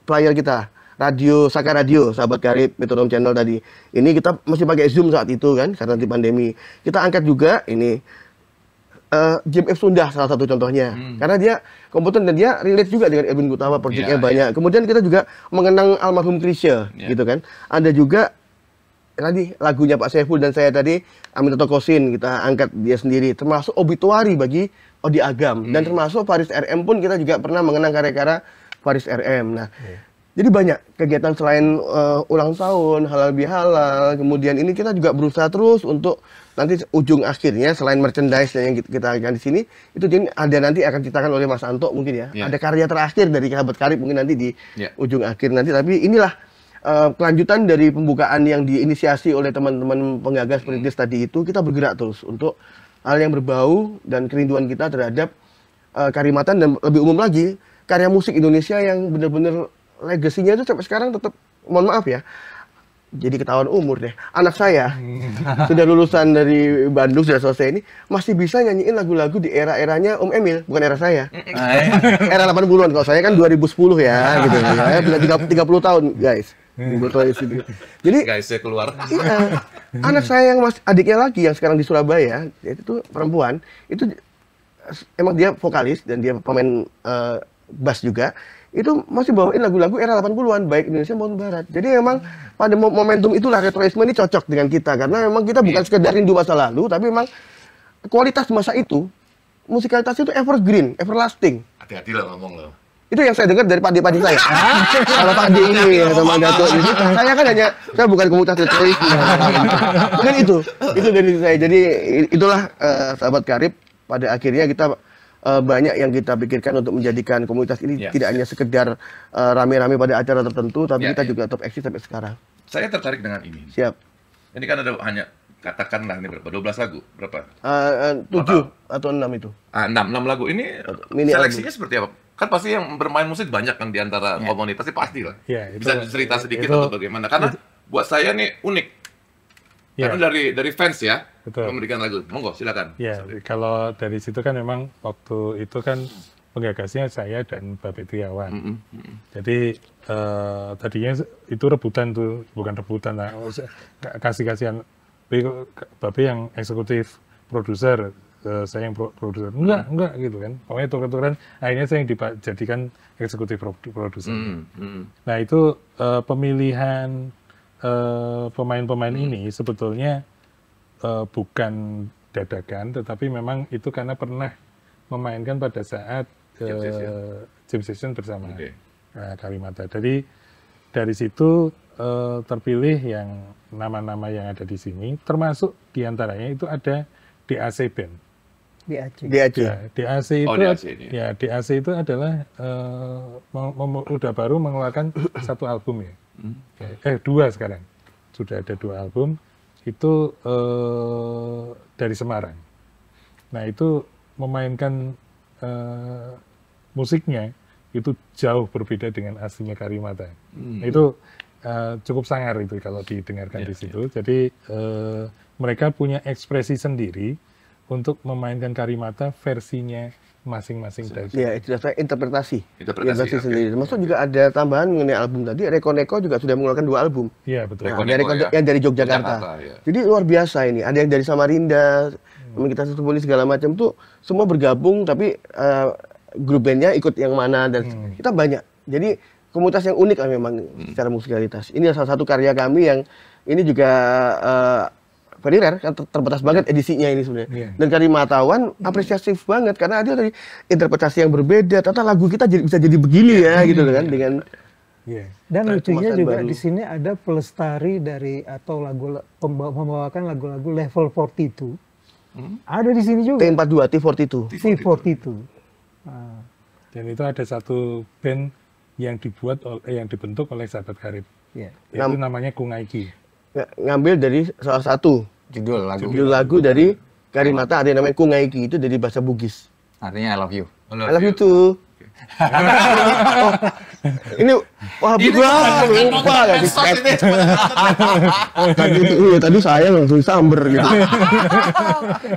player kita. Radio, Saka Radio, sahabat karib, Metronom Channel tadi. Ini kita masih pakai Zoom saat itu kan, karena di pandemi. Kita angkat juga ini Jim F. Sundah salah satu contohnya. Karena dia kompeten dan dia relate juga dengan Erwin Gutawa, proyeknya banyak. Kemudian kita juga mengenang almarhum Chrisye, gitu kan. Ada juga tadi lagunya Pak Saiful dan saya tadi, Aminata Kosin, kita angkat dia sendiri. Termasuk obituari bagi Odi Agam. Dan termasuk Faris RM pun kita juga pernah mengenang karya-karya Faris RM. Nah, jadi banyak kegiatan selain ulang tahun, halal bihalal. Kemudian ini kita juga berusaha terus untuk nanti ujung akhirnya selain merchandise yang kita akan di sini itu ada nanti akan diceritakan oleh Mas Anto mungkin ya. Ada karya terakhir dari sahabat karib mungkin nanti di ujung akhir nanti. Tapi inilah kelanjutan dari pembukaan yang diinisiasi oleh teman-teman penggagas perintis tadi itu. Kita bergerak terus untuk hal yang berbau dan kerinduan kita terhadap Karimatan dan lebih umum lagi karya musik Indonesia yang benar-benar legasinya itu sampai sekarang tetap, mohon maaf ya, jadi ketahuan umur deh. Anak saya sudah lulusan dari Bandung, sudah selesai ini, masih bisa nyanyiin lagu-lagu di era-eranya Om Emil, bukan era saya. Era 80-an, kalau saya kan 2010 ya, gitu. Saya sudah 30 tahun, guys. Jadi, guys, saya keluar. Iya, anak saya yang adiknya lagi yang sekarang di Surabaya, itu perempuan, itu emang dia vokalis dan dia pemain bass juga. Itu masih bawain lagu-lagu era 80-an, baik Indonesia maupun Barat. Jadi memang pada momentum itulah retroisme ini cocok dengan kita. Karena memang kita bukan sekedar rindu masa lalu, tapi memang kualitas masa itu, musikalitas itu evergreen, everlasting. Hati-hati lah ngomong loh. Itu yang saya dengar dari Pak D saya. Kalau Pak D ini ya, sama Dato ini, saya kan saya bukan komunitas retroisme. Bukan itu dari saya. Jadi itulah sahabat karib, pada akhirnya kita banyak yang kita pikirkan untuk menjadikan komunitas ini tidak hanya sekedar rame-rame pada acara tertentu, tapi kita juga tetap eksis sampai sekarang. Saya tertarik dengan ini. Siap. Ini kan ada hanya, katakanlah ini berapa? 12 lagu? Berapa? 7 atau 6 itu. 6 lagu. Ini seleksinya seperti apa? Kan pasti yang bermain musik banyak kan di antara komunitas, pasti lah. Bisa cerita sedikit atau bagaimana? Karena buat saya nih unik. Karena dari fans ya, memberikan lagu. Monggo, silakan. Ya, kalau dari situ kan memang waktu itu kan penggagasnya saya dan Bapak Triawan. Jadi tadinya itu rebutan tuh, bukan rebutan lah, kasih-kasihan. Bapak yang eksekutif produser, saya yang produser. Enggak gitu kan. Pokoknya tuker-tukeran, akhirnya saya yang dijadikan eksekutif produser. Nah itu pemilihan pemain-pemain ini sebetulnya bukan dadakan, tetapi memang itu karena pernah memainkan pada saat jam session bersama Karimata. Jadi dari situ terpilih yang nama-nama yang ada di sini, termasuk diantaranya itu ada DAC Band. DAC. Ya, DAC itu DAC itu adalah udah baru mengeluarkan satu album ya. 2 sekarang. Sudah ada 2 album. Itu dari Semarang. Nah, itu memainkan musiknya itu jauh berbeda dengan aslinya Karimata. Itu cukup sangar itu kalau didengarkan di situ. Jadi mereka punya ekspresi sendiri untuk memainkan Karimata versinya masing-masing dari. Ya, itu interpretasi sendiri. Termasuk juga ada tambahan mengenai album tadi. Reko-Neko juga sudah mengeluarkan 2 album. Iya, betul. Yang dari Yogyakarta. Jadi luar biasa ini. Ada yang dari Samarinda, kita Sesubuli segala macam tuh semua bergabung, tapi grup bandnya ikut yang mana dan kita banyak. Jadi komunitas yang unik lah memang secara musikalitas. Ini salah satu karya kami yang ini juga very rare, kan terbatas banget edisinya ini sebenarnya. Dan Karimatawan apresiatif banget karena ada dari interpretasi yang berbeda. Ternyata lagu kita bisa jadi begini ya gitu kan, dengan Iya. Dan lucunya kemasan juga baru. di sini ada pelestari dari atau membawakan lagu-lagu level 42. Ada di sini juga. T42, T42. T42. Nah, Dan itu ada satu band yang dibentuk oleh sahabat karib. ya. Itu namanya Kungaiki. Ngambil dari salah satu Judul lagu. judul lagu dari Karimata, ada yang namanya Kungaiki, itu dari bahasa Bugis. Artinya I love you. I love you too. Ini wah lupa lagi. Tadi saya langsung samber gitu.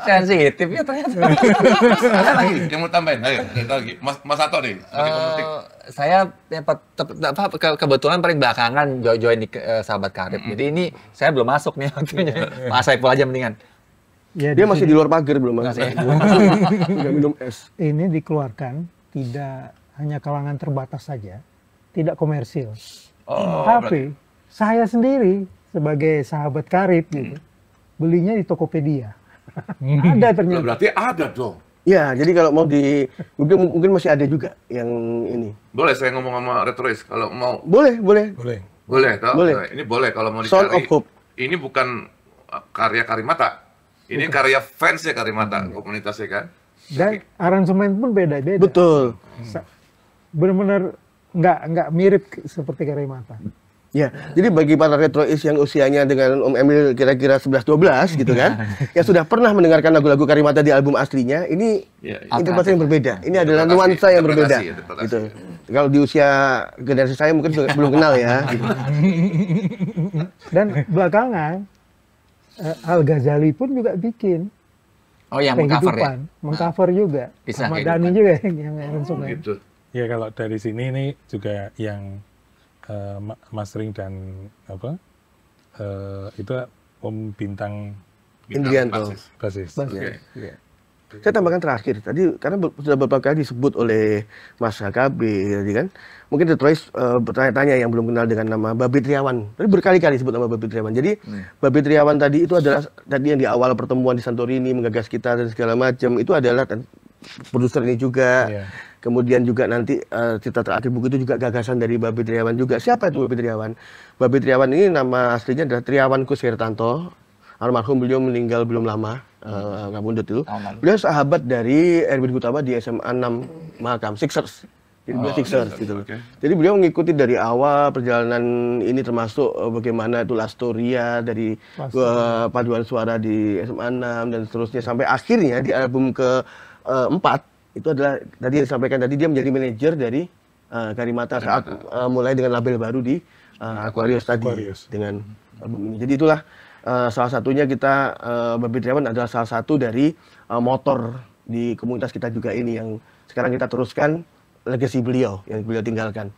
Sensitif ya ternyata. Ada lagi yang mau tambahin? Ayo, ada lagi. Mas Ato nih, sebagai pemetik. Saya kebetulan paling belakangan join di sahabat karib. Jadi ini saya belum masuk nih waktunya. Mas Saiful aja mendingan. Ya, Dia di masih sini di luar pagar belum masuk. Masih. Udah minum es. ini dikeluarkan tidak hanya kalangan terbatas saja, tidak komersil. Oh, Tapi saya sendiri sebagai sahabat karib gitu, belinya di Tokopedia. Ada ternyata. berarti ada dong. Ya, jadi kalau mau mungkin masih ada juga yang ini. Boleh saya ngomong sama Retrois kalau mau. Boleh. Boleh. Boleh, toh? Boleh. Nah, ini boleh kalau mau Sound dicari. of Hope. Ini bukan karya Karimata. Ini karya fansnya Karimata, komunitasnya kan. Dan aransemen pun beda-beda. Betul. Benar-benar nggak mirip seperti Karimata. Ya, jadi bagi para retrois yang usianya dengan Om Emil kira-kira 11-12 gitu kan, yang sudah pernah mendengarkan lagu-lagu Karimata di album aslinya, ini Iya, interpretasi yang berbeda. Ini adalah Interpretasi, nuansa yang berbeda. interpretasi. Gitu. Kalau di usia generasi saya mungkin belum kenal ya. Gitu. Dan belakangan Al Ghazali pun juga bikin Oh yang mengcover ya? kehidupan, mengcover juga. Kisah Sama kehidupan. Dani juga yang aransemen. Gitu. Ya kalau dari sini ini juga yang mastering dan itu Om Bintang Indrianto. Basis. basis. Oke. Ya. Saya tambahkan terakhir tadi karena sudah beberapa kali disebut oleh Mas HKB tadi kan. Mungkin retrois bertanya-tanya yang belum kenal dengan nama Babi Triawan. Tadi berkali-kali disebut nama Babi Triawan. Jadi Babi Triawan tadi itu adalah tadi yang di awal pertemuan di Santorini menggagas kita dan segala macam itu adalah produser ini juga. Iya. Kemudian juga nanti cerita terakhir buku itu juga gagasan dari Babi Triawan juga. Siapa itu Babi Triawan? Babi Triawan ini nama aslinya adalah Triawan Kusirtanto. Almarhum beliau meninggal belum lama, Ngabundut itu. Beliau sahabat dari Erwin Gutama di SMA 6 Mahakam, Sixers. Jadi beliau Sixers gitu loh. Oke. Jadi beliau mengikuti dari awal perjalanan ini termasuk bagaimana itu Lastoria dari paduan suara di SMA 6 dan seterusnya sampai akhirnya di album keempat itu adalah tadi yang disampaikan tadi dia menjadi manajer dari Karimata saat mulai dengan label baru di Aquarius tadi Aquarius. dengan album ini. Jadi itulah salah satunya kita Babi Triawan adalah salah satu dari motor di komunitas kita juga ini yang sekarang kita teruskan legasi beliau yang beliau tinggalkan.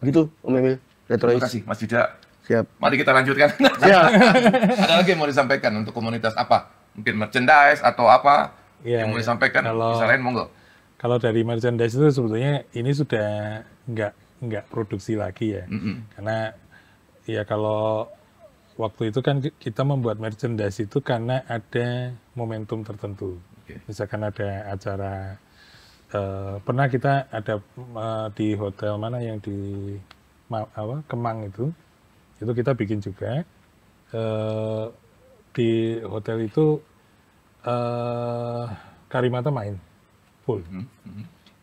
Begitu Om Emil, Retrois. Terima kasih Mas Dida. Siap. Mari kita lanjutkan. Siap. Ada lagi yang mau disampaikan untuk komunitas apa? Mungkin merchandise atau apa Ya, yang mau disampaikan? kalau- Bisa lain monggo. Kalau dari merchandise itu sebetulnya ini sudah nggak produksi lagi ya. Karena ya kalau waktu itu kan kita membuat merchandise itu karena ada momentum tertentu. Oke. Misalkan ada acara, pernah kita ada di hotel mana yang di Kemang itu kita bikin juga. Di hotel itu Karimata main full.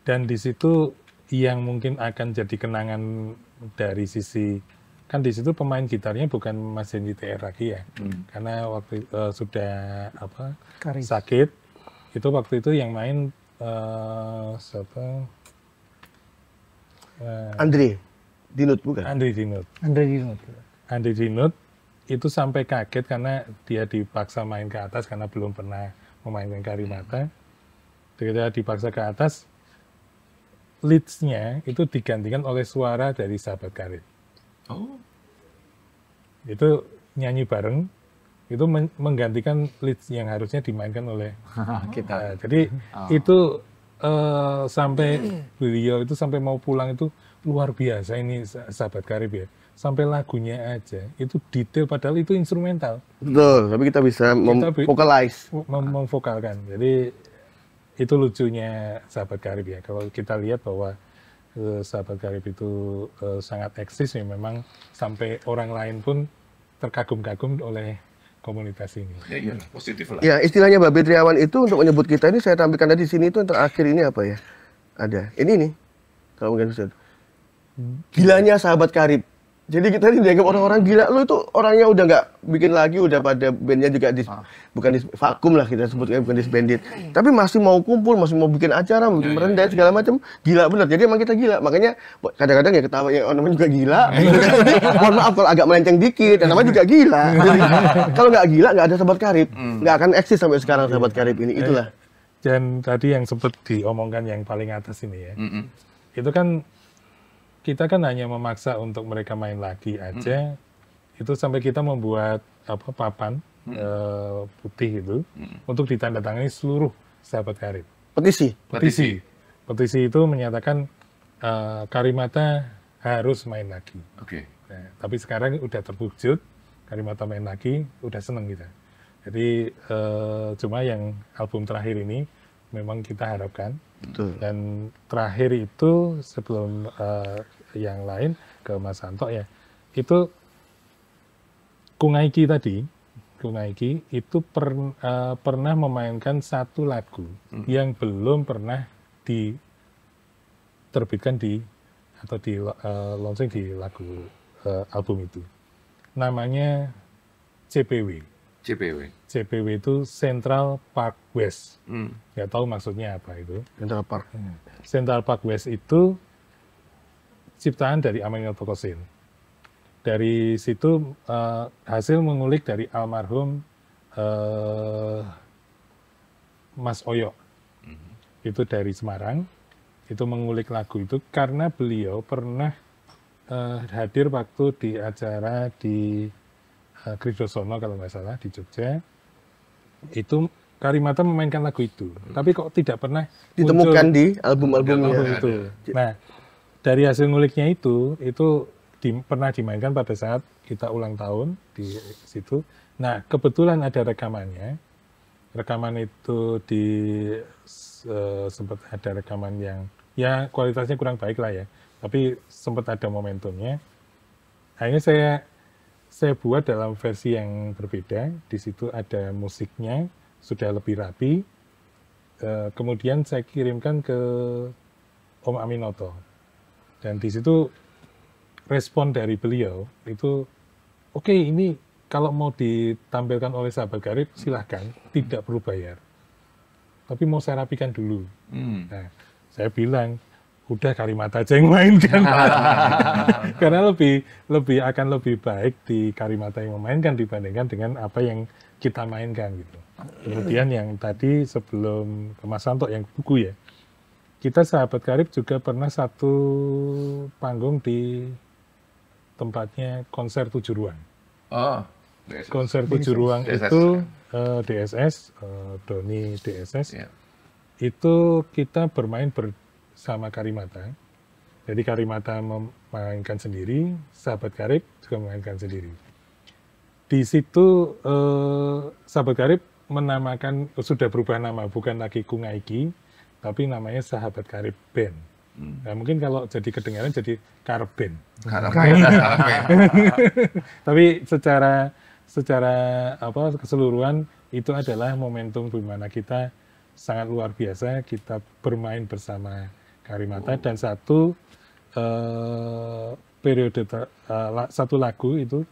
Dan di situ yang mungkin akan jadi kenangan dari sisi kan di situ pemain gitarnya bukan Mas Hendy TR lagi ya, karena waktu sudah Karis. sakit. Itu waktu itu yang main siapa? Andre Dinut bukan? Andri Dinut. Andre Dino. Andri Dinut itu sampai kaget karena dia dipaksa main ke atas karena belum pernah memainkan Karimata. Ketika dipaksa ke atas, leads-nya itu digantikan oleh suara dari sahabat karib. Oh. Itu nyanyi bareng, itu menggantikan leads yang harusnya dimainkan oleh Kita. jadi itu sampai beliau itu sampai mau pulang itu luar biasa ini sahabat karib ya. Sampai lagunya aja itu detail padahal itu instrumental. Betul, tapi kita bisa vocalize. Memvokalkan. Jadi itu lucunya sahabat karib ya. Kalau kita lihat bahwa sahabat karib itu sangat eksis ya, memang sampai orang lain pun terkagum-kagum oleh komunitas ini. Ya iya, positif lah. Ya, istilahnya Babe Triawan itu untuk menyebut kita ini, saya tampilkan tadi di sini itu yang terakhir ini apa ya? Ada. Ini nih. Kalau mungkin Ustaz. Gilanya sahabat karib. Jadi kita ini dianggap orang-orang gila. Lu itu orangnya udah nggak bikin lagi, udah pada bandnya juga bukan di vakum lah kita sebutnya, bukan disbanded. Tapi masih mau kumpul, masih mau bikin acara, mau bikin merendah segala macam. Gila bener. Jadi emang kita gila. Makanya kadang-kadang ya ketawa ya namanya juga gila. Jadi, mohon maaf kalau agak melenceng dikit. Dan namanya juga gila. Jadi, kalau nggak gila nggak ada sahabat karib. Nggak akan eksis sampai sekarang sahabat karib ini. Itulah. Dan tadi yang sempat diomongkan yang paling atas ini ya, itu kan kita kan hanya memaksa untuk mereka main lagi aja, itu sampai kita membuat papan putih itu untuk ditandatangani seluruh sahabat karib. Petisi itu menyatakan Karimata harus main lagi. Nah, tapi sekarang udah terwujud, Karimata main lagi, udah seneng kita. Jadi cuma yang album terakhir ini memang kita harapkan. Betul. Dan terakhir itu sebelum yang lain ke Mas Santo ya, itu Kungaiki tadi, Kungaiki itu pernah memainkan satu lagu yang belum pernah diterbitkan atau di launching di lagu album itu. Namanya CPW. CPW itu Central Park West. Nggak tahu maksudnya apa itu. Central Park. Central Park West itu ciptaan dari Aminoto Kosin. Dari situ hasil mengulik dari almarhum Mas Oyo. Itu dari Semarang. Itu mengulik lagu itu karena beliau pernah hadir waktu di acara di Kridosono kalau nggak salah di Jogja, itu Karimata memainkan lagu itu, tapi kok tidak pernah ditemukan di album-albumnya itu. Nah, dari hasil nguliknya itu pernah dimainkan pada saat kita ulang tahun di situ. Nah, kebetulan ada rekamannya. Rekaman itu sempat ada rekaman yang ya kualitasnya kurang baik lah ya, tapi sempat ada momentumnya. Akhirnya saya buat dalam versi yang berbeda. Di situ ada musiknya, sudah lebih rapi. Kemudian saya kirimkan ke Om Aminoto. Dan di situ respon dari beliau itu, oke, ini kalau mau ditampilkan oleh sahabat karib, silahkan, tidak perlu bayar. Tapi mau saya rapikan dulu. Nah, saya bilang, udah Karimata aja yang mainkan. Karena akan lebih baik di Karimata yang memainkan dibandingkan dengan apa yang kita mainkan gitu. Kemudian yang tadi sebelum ke Mas Santo yang buku ya, kita sahabat karib juga pernah satu panggung di tempatnya konser 7 ruang. DSS. Konser 7 ruang DSS. itu DSS, Doni DSS. Yeah. Itu kita bermain sama Karimata. Jadi Karimata memainkan sendiri, sahabat karib juga memainkan sendiri. Di situ sahabat karib menamakan, sudah berubah nama, bukan lagi Kungaiki, tapi namanya Sahabat Karib Band. Nah, mungkin kalau jadi kedengaran jadi Karben. Tapi secara keseluruhan itu adalah momentum di mana kita sangat luar biasa, kita bermain bersama Karimata dan satu periode satu lagu itu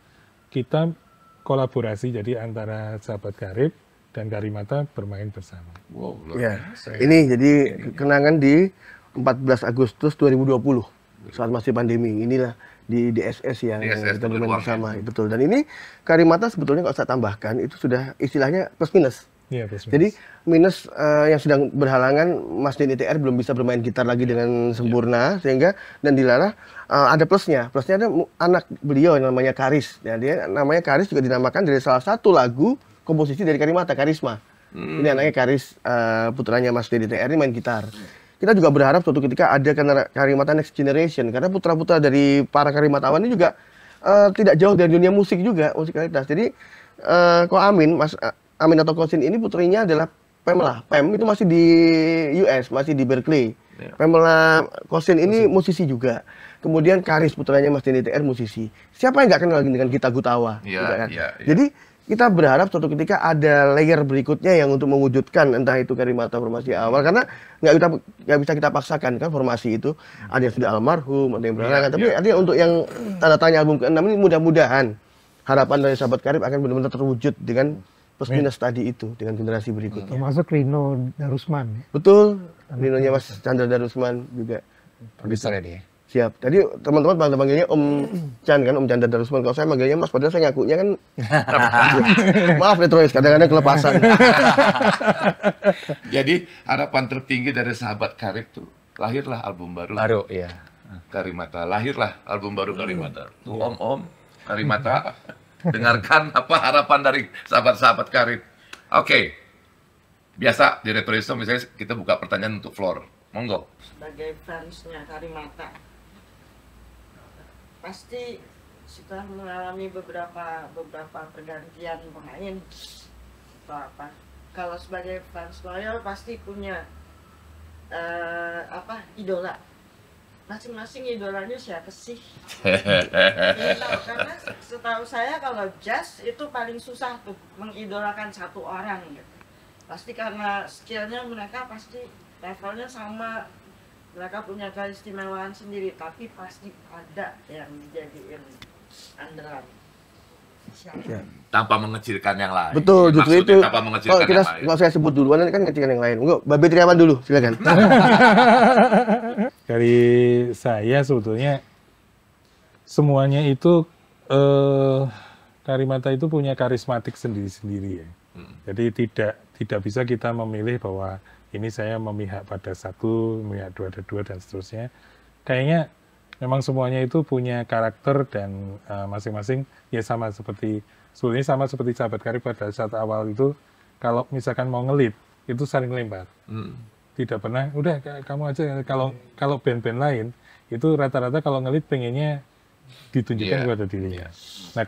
kita kolaborasi, jadi antara sahabat karib dan Karimata bermain bersama. Wow, luar Ya, biasa. ini jadi kenangan di 14 Agustus 2020 saat masih pandemi. Inilah di DSS yang DSS kita bermain Ruang, bersama. Betul. Dan ini Karimata sebetulnya kalau saya tambahkan itu sudah istilahnya plus minus. Iya, plus minus. Jadi minus yang sedang berhalangan Mas Denny TR belum bisa bermain gitar lagi dengan sempurna sehingga dan dilarang ada plusnya. Plusnya ada anak beliau yang namanya Karis. Ya, dia namanya Karis juga dinamakan dari salah satu lagu komposisi dari Karimata, Karisma. Ini anaknya Karis, putranya Mas Denny TR ini main gitar. Kita juga berharap suatu ketika ada Karimata Next Generation karena putra-putra dari para Karimatawan ini juga tidak jauh dari dunia musik juga, musikalitas. Jadi Ko Amin, Mas Aminoto Kosin ini putrinya adalah Pem lah. Pem itu masih di US, masih di Berkeley. Iya. Pamela Kosin ini musisi juga. Kemudian Karis putranya Mas Denny TR musisi. Siapa yang nggak kenal dengan Gita Gutawa? Iya, juga kan? iya, iya. Jadi kita berharap suatu ketika ada layer berikutnya yang untuk mewujudkan entah itu Karimata formasi awal, karena nggak bisa kita paksakan kan formasi itu. Ada yang sudah almarhum, ada yang berarangan, Iya, tapi iya. ada yang untuk yang tanda tanya album ke-6 ini mudah-mudahan harapan dari sahabat karib akan benar-benar terwujud dengan plus minus tadi itu dengan generasi berikutnya. Termasuk Rino Darusman. Ya. Betul, Rinonya Mas Chandra Darusman juga. Produser ya dia. Siap. Tadi teman-teman panggilnya Om Chan kan, Om Chandra Darusman. Kalau saya manggilnya Mas, padahal saya ngakunya kan. Maaf Retrois, kadang-kadang kelepasan. Jadi harapan tertinggi dari sahabat karib tuh lahirlah album baru. Baru, iya. Karimata, lahirlah album baru Karimata. Tuh Om Karimata, dengarkan apa harapan dari sahabat-sahabat karib. Oke, biasa di Retroism misalnya kita buka pertanyaan untuk Flor. Monggo. Sebagai fansnya Karimata, pasti sudah mengalami beberapa pergantian pemain atau apa. Kalau sebagai fans loyal pasti punya idola. Masing-masing idolanya siapa sih? Ingin tahu, karena setahu saya kalau jazz itu paling susah tuh mengidolakan satu orang gitu. Pasti karena skillnya mereka pasti levelnya sama, mereka punya keistimewaan sendiri, tapi pasti ada yang dijadiin andalan. Siapa? Tanpa mengecilkan yang lain. Betul, justru Maksudnya itu. tanpa mengecilkan yang lain. Kalau saya sebut duluan nanti kan ngecilkan yang lain. Enggak, Babe Triawan dulu, silakan. Dari saya sebetulnya semuanya itu Karimata itu punya karismatik sendiri-sendiri ya. Jadi tidak bisa kita memilih bahwa ini saya memihak pada satu, memihak ada dua dan seterusnya. Kayaknya memang semuanya itu punya karakter dan masing-masing ya sebetulnya sama seperti sahabat karib pada saat awal itu, kalau misalkan mau ngelit itu saling lempar. Tidak pernah udah kamu aja. Kalau band-band lain itu rata-rata kalau ngelit pengennya ditunjukkan kepada dirinya. Nah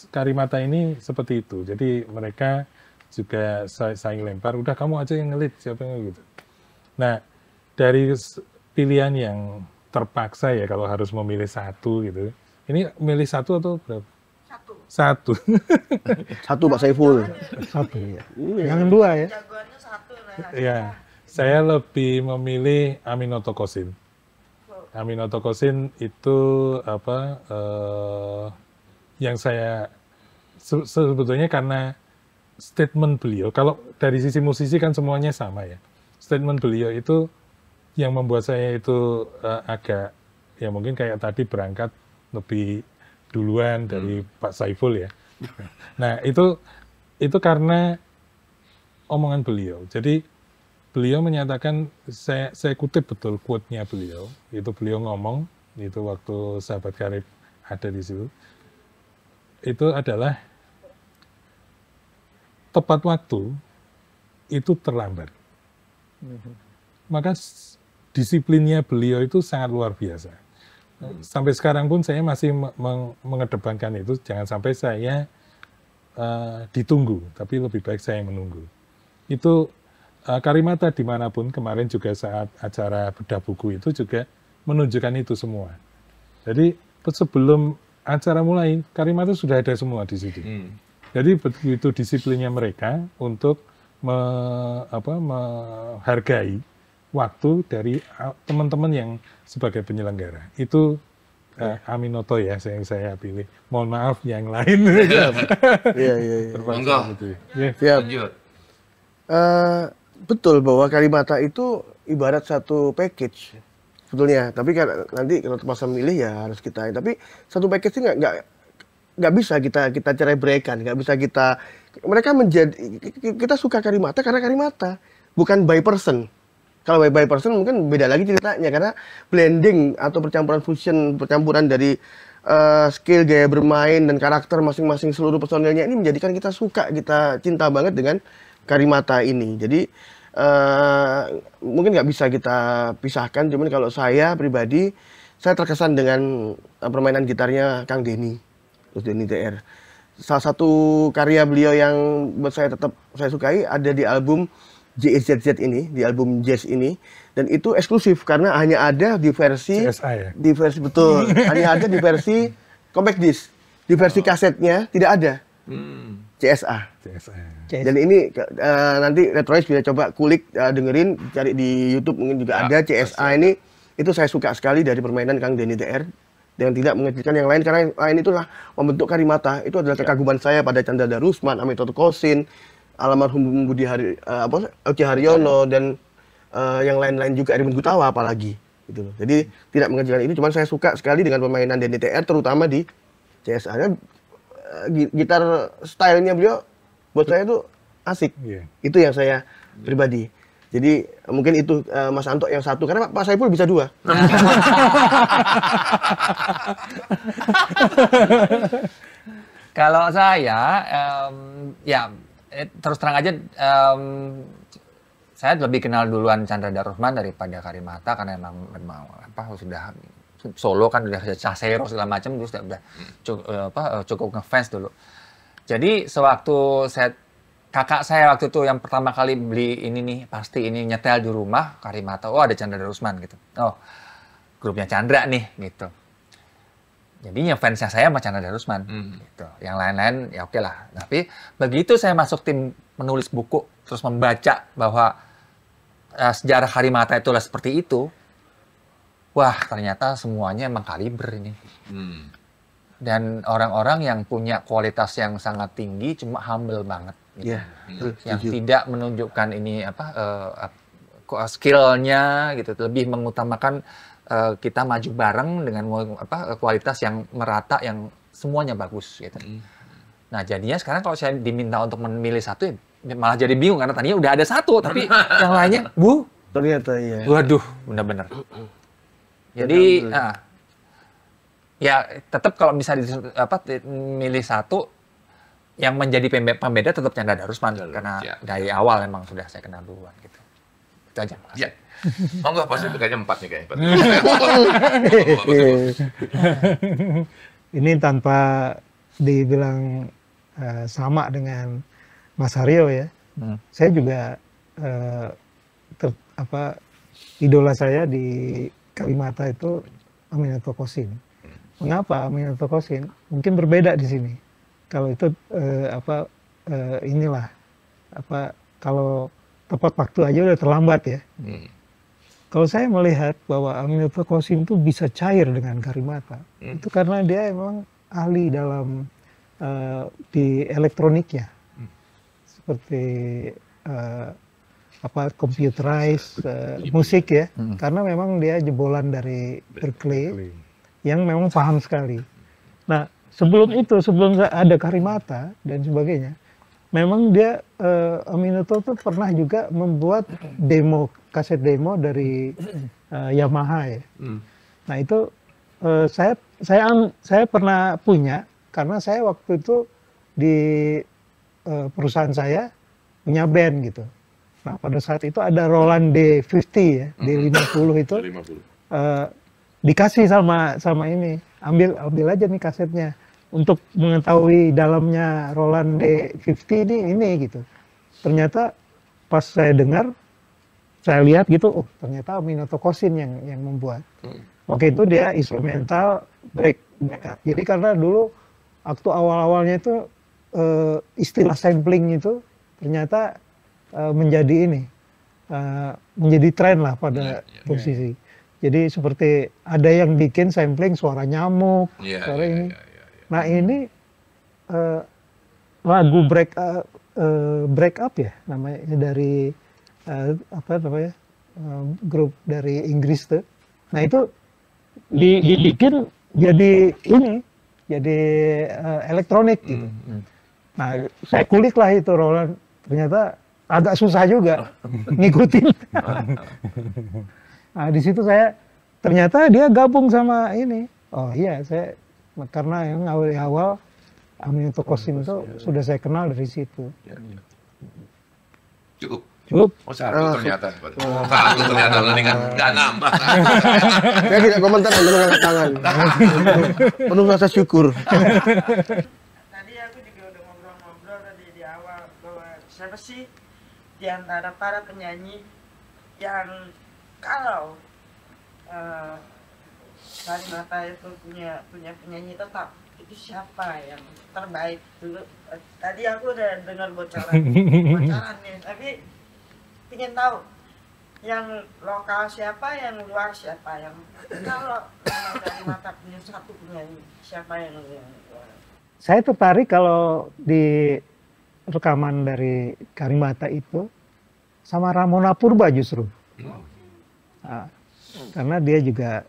Karimata ini seperti itu. Jadi mereka juga saling lempar. Udah kamu aja yang ngelit, siapa yang gitu. Nah dari pilihan yang terpaksa ya kalau harus memilih satu gitu. Ini milih satu atau berapa? Satu. Satu Pak Saiful. Satu ya. Jangan dua ya. Jagoannya satu lah. Ya, saya lebih memilih Aminoto Kosin. Aminoto Kosin itu yang saya sebetulnya karena statement beliau. Kalau dari sisi musisi kan semuanya sama ya. Statement beliau itu yang membuat saya itu agak ya mungkin kayak tadi berangkat lebih duluan dari Pak Saiful ya. Nah itu karena omongan beliau. Jadi beliau menyatakan, saya kutip betul quote-nya beliau. Itu beliau ngomong itu waktu sahabat karib ada di situ. Itu adalah tepat waktu itu terlambat. Maka disiplinnya beliau itu sangat luar biasa. Sampai sekarang pun saya masih mengedepankan itu, jangan sampai saya ditunggu, tapi lebih baik saya menunggu. Itu Karimata dimanapun, kemarin juga saat acara bedah buku itu juga menunjukkan itu semua. Jadi sebelum acara mulai, Karimata sudah ada semua di situ. Jadi begitu disiplinnya mereka untuk menghargai waktu dari teman-teman yang sebagai penyelenggara. Itu Aminoto ya yang saya pilih. Mohon maaf yang lain. Iya. Monggo. Siap. Lanjut. Betul bahwa Karimata itu ibarat satu package sebetulnya. Tapi nanti kalau terpaksa milih ya harus kita. Tapi satu package itu nggak bisa kita cerai beraikan, nggak bisa mereka kita suka Karimata karena Karimata, bukan by person. Kalau by person mungkin beda lagi ceritanya, karena blending atau percampuran dari skill, gaya bermain dan karakter masing-masing seluruh personelnya ini menjadikan kita suka, kita cinta banget dengan Karimata ini. Jadi mungkin nggak bisa kita pisahkan, cuman kalau saya pribadi saya terkesan dengan permainan gitarnya Kang Denny, terus Denny TR. Salah satu karya beliau yang buat saya tetap saya sukai ada di album JZZ ini, di album Jazz ini, dan itu eksklusif karena hanya ada di versi CSI ya? di versi betul, hanya ada di versi compact disc, di versi kasetnya tidak ada. CSA. CSI. Dan ini nanti Retrois bisa coba kulik, dengerin, cari di YouTube mungkin juga ada CSA ini. Itu saya suka sekali dari permainan Kang Denny TR dengan tidak mengecilkan yang lain, karena yang lain itulah membentuk Karimata. Itu adalah kekaguman saya pada Chandra Darusman, Amitoto Kosin, almarhum Budi Oce Haryono, dan yang lain-lain juga, Edmund Gutawa apalagi gitu loh. Jadi tidak mengecilkan itu, cuman saya suka sekali dengan permainan Denny TR terutama di CSA. Gitar stylenya beliau buat saya itu asik. Itu yang saya pribadi. Jadi mungkin itu Mas Anto yang satu, karena Pak Saiful bisa dua. Kalau saya, ya terus terang aja, saya lebih kenal duluan Chandra Darusman daripada Karimata, karena memang sudah solo kan, udah Casero segala macam, terus udah cukup ngefans dulu. Jadi sewaktu kakak saya waktu itu yang pertama kali beli ini nih, pasti ini nyetel di rumah Karimata, oh ada Chandra Darusman gitu, oh grupnya Chandra nih gitu. Jadinya fansnya saya sama Chandra Darusman gitu. Yang lain-lain ya oke lah. Tapi begitu saya masuk tim menulis buku, terus membaca bahwa sejarah Karimata itulah seperti itu, wah ternyata semuanya emang kaliber ini. Dan orang-orang yang punya kualitas yang sangat tinggi, cuma humble banget. Gitu. Yang tidak menunjukkan ini skillnya gitu, lebih mengutamakan kita maju bareng dengan kualitas yang merata, yang semuanya bagus gitu. Nah jadinya sekarang kalau saya diminta untuk memilih satu, ya malah jadi bingung karena tadinya udah ada satu, tapi yang lainnya, ternyata iya. Waduh, benar-benar. Jadi ya tetap kalau bisa milih satu, yang menjadi pembeda tetap Chandra Darusman karena dari awal memang sudah saya kenal duluan gitu. Itu aja. Ya. Monggo pasti kayaknya 4 nih kayaknya. Ini tanpa dibilang sama dengan Mas Haryo ya. Saya juga idola saya di Karimata itu Aminatou Kosin. Mengapa Aminatou Kosin? Mungkin berbeda di sini. Kalau itu kalau tepat waktu aja udah terlambat ya. Kalau saya melihat bahwa Aminatou Kosin itu bisa cair dengan Karimata, itu karena dia emang ahli dalam di elektroniknya, seperti computerized musik ya, karena memang dia jebolan dari Berkeley yang memang paham sekali. Nah sebelum ada Karimata dan sebagainya, memang dia Aminatou tuh pernah juga membuat kaset demo dari Yamaha ya. Nah itu saya pernah punya, karena saya waktu itu di perusahaan saya punya band gitu. Nah pada saat itu ada Roland D50 ya, D50 itu dikasih sama ini, ambil aja nih kasetnya untuk mengetahui dalamnya Roland D50 ini gitu. Ternyata pas saya dengar, saya lihat gitu, oh ternyata Aminatou Kosin yang membuat. Waktu itu dia instrumental backup. Jadi karena dulu waktu awal-awalnya itu istilah sampling itu ternyata menjadi tren lah pada posisi. Jadi seperti ada yang bikin sampling suara nyamuk, suara ini. Nah ini lagu break up ya namanya, dari grup dari Inggris tuh. Nah itu dibikin jadi elektronik gitu. Nah saya kulik lah itu Roland, ternyata agak susah juga ngikutin. Nah di situ saya ternyata dia gabung sama ini. Oh iya, saya karena yang awal Aminatou Kosin itu sudah saya kenal dari situ. Cukup. Oh satu ternyata. Satu ternyata nggak nambah. Saya tidak komentar, hanya mengangkat tangan. Penuh rasa syukur. Tadi aku juga udah ngobrol-ngobrol tadi di awal bahwa siapa sih di di antara para penyanyi yang kalau Karimata itu punya penyanyi tetap, itu siapa yang terbaik dulu? Tadi aku udah dengar bocoran nih, tapi ingin tahu yang lokal siapa, yang luar siapa, yang kalau Karimata punya satu penyanyi, siapa yang luar? Saya tertarik kalau di rekaman dari Karimata itu sama Ramona Purba justru. Nah, karena dia juga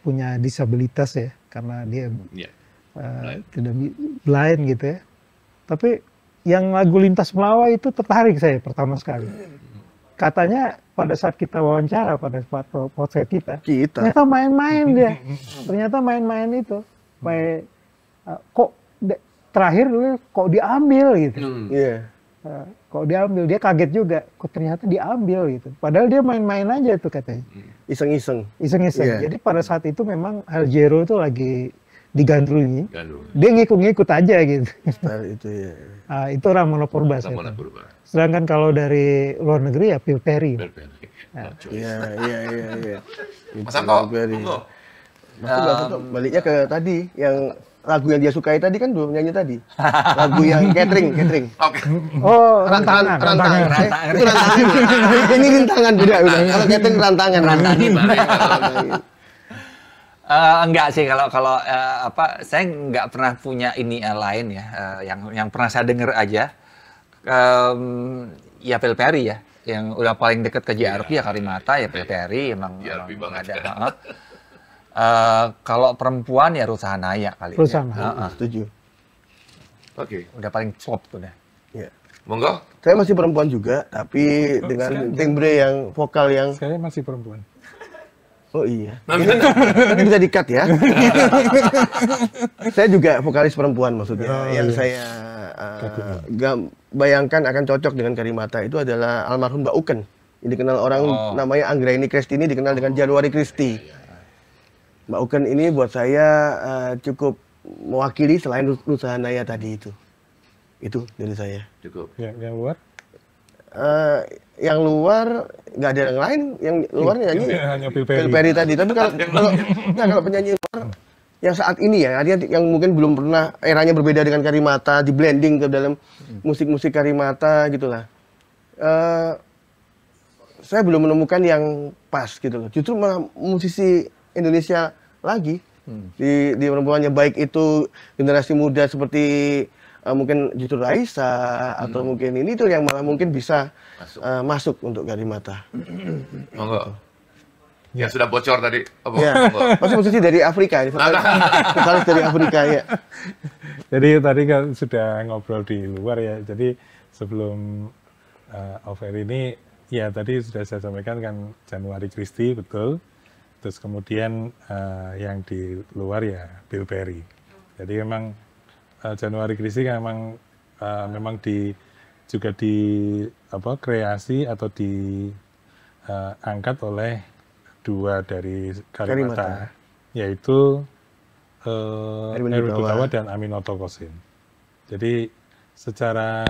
punya disabilitas ya, karena dia tidak blind gitu ya. Tapi yang lagu Lintas Melawai itu tertarik saya pertama sekali. Katanya pada saat kita wawancara, pada saat podcast kita, ternyata main-main dia. Ternyata main-main itu. Kok terakhir kok diambil gitu. Kok diambil, dia kaget juga. Kok ternyata diambil gitu. Padahal dia main-main aja tuh katanya. Iseng-iseng. Jadi pada saat itu memang Aljero itu lagi digandrungi. Dia ngikut-ngikut aja gitu. Itu ya. Itu Ramona Purba. Sedangkan kalau dari luar negeri ya Phil Perry. Iya. Mas Anto, baliknya ke tadi yang lagu yang dia sukai tadi kan dua penyanyi tadi. Lagu yang catering. Oke. Oh, Rantangan. Itu rantangan. Ini rintangan beda. Kalau catering rantangan. Enggak sih kalau saya nggak pernah punya ini lain ya, yang pernah saya dengar aja. Ya Phil Perry ya, yang udah paling deket ke JRP ya Karimata ya Phil Perry emang banget ada. Kalau perempuan ya Ruth Sahanaya kali. Ruth Sahanaya. Setuju. Oke. Udah paling top tuh deh. Ya. Monggo. Saya masih perempuan juga, tapi dengan timbre yang vokal yang. Saya masih perempuan. Oh iya. Ini bisa di-cut ya. Saya juga vokalis perempuan maksudnya. Yang saya bayangkan akan cocok dengan Karimata itu adalah almarhum Mbak Uken. Ini dikenal orang namanya Anggraini Kristini, dikenal dengan Januari Kristi. Mbak Uken ini buat saya cukup mewakili selain Ruth Sahanaya tadi itu. Itu dari saya. Cukup. Yang luar? Yang luar nggak ada yang lain. Yang luar nyanyi hanya Phil Perry tadi. Tapi kalau penyanyi luar yang saat ini ya, artinya yang mungkin belum pernah eranya berbeda dengan Karimata, di blending ke dalam musik-musik Karimata gitulah. Saya belum menemukan yang pas gitu loh. Justru malah musisi Indonesia lagi di perempuannya, baik itu generasi muda seperti mungkin justru Raisa atau mungkin ini tuh yang malah mungkin bisa masuk untuk Karimata. Monggo. Ya sudah bocor tadi. Ya. Musisi dari Afrika, vokalis dari Afrika ya. Jadi tadi kan sudah ngobrol di luar ya. Jadi sebelum off air ini ya tadi sudah saya sampaikan kan Januari Kristi betul. Terus kemudian yang di luar ya Phil Perry. Jadi memang Januari Kristi kan memang juga kreasi atau diangkat oleh dua dari Karimata, yaitu Erwin Gutawa dan Aminoto Kosin. Jadi secara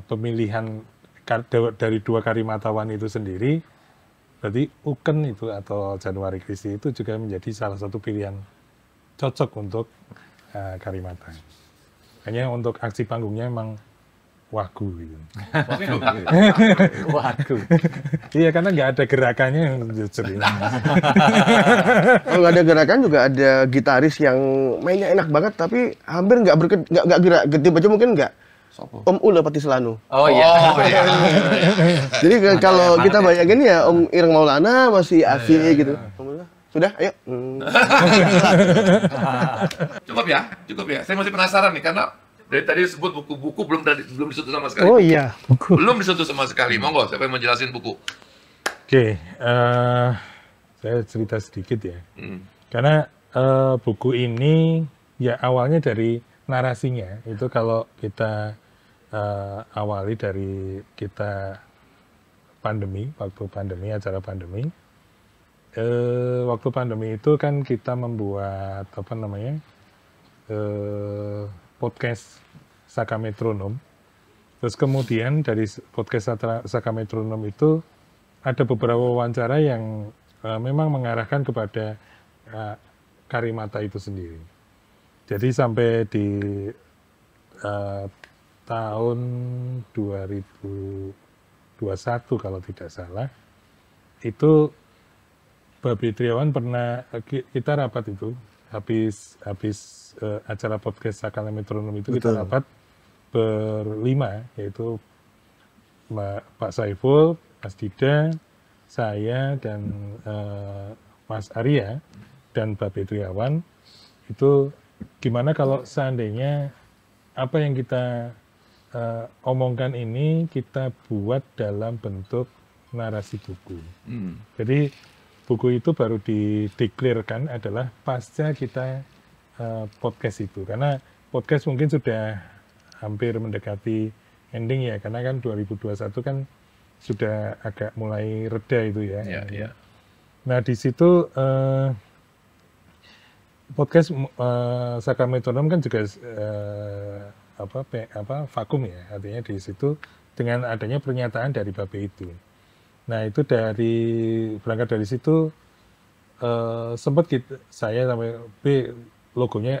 pemilihan dari dua Karimatawan itu sendiri, berarti Uken itu atau Januari Kristi itu juga menjadi salah satu pilihan cocok untuk Karimata. Hanya untuk aksi panggungnya memang wagu gitu. Wagu. Iya, karena nggak ada gerakannya yang Kalau nggak ada gerakan juga ada gitaris yang mainnya enak banget tapi hampir nggak gerak. Getih baju mungkin nggak. Om Ula Patislanu. Oh iya. Jadi kalau kita bayangin ya Om Ireng Maulana masih asik gitu. Sudah, ayo. Cukup ya. Saya masih penasaran nih karena dari tadi disebut buku-buku belum disentuh sama sekali. Oh iya, buku. Belum disentuh sama sekali. Monggo, siapa yang menjelasin buku? Oke, saya cerita sedikit ya. Karena buku ini ya awalnya dari narasinya. Itu kalau kita awali dari kita acara pandemi. Waktu pandemi itu kan kita membuat podcast Saka Metronom Terus kemudian dari podcast Saka Metronom itu ada beberapa wawancara yang memang mengarahkan kepada Karimata itu sendiri. Jadi sampai di tahun 2021 kalau tidak salah, itu Babe Triawan pernah, kita rapat itu, habis acara podcast Saka Metronom itu kita rapat berlima, yaitu Pak Saiful, Mas Dida, saya, dan Mas Arya, dan Babe Triawan. Itu gimana kalau seandainya apa yang kita omongkan ini kita buat dalam bentuk narasi buku. Jadi buku itu baru dideklarkan adalah pasca kita podcast itu. Karena podcast mungkin sudah hampir mendekati ending ya, karena kan 2021 kan sudah agak mulai reda itu ya. Iya. Nah di situ podcast Saka Metronom kan juga vakum ya, artinya di situ dengan adanya pernyataan dari Babe itu. Nah itu berangkat dari situ sempat saya sampai logonya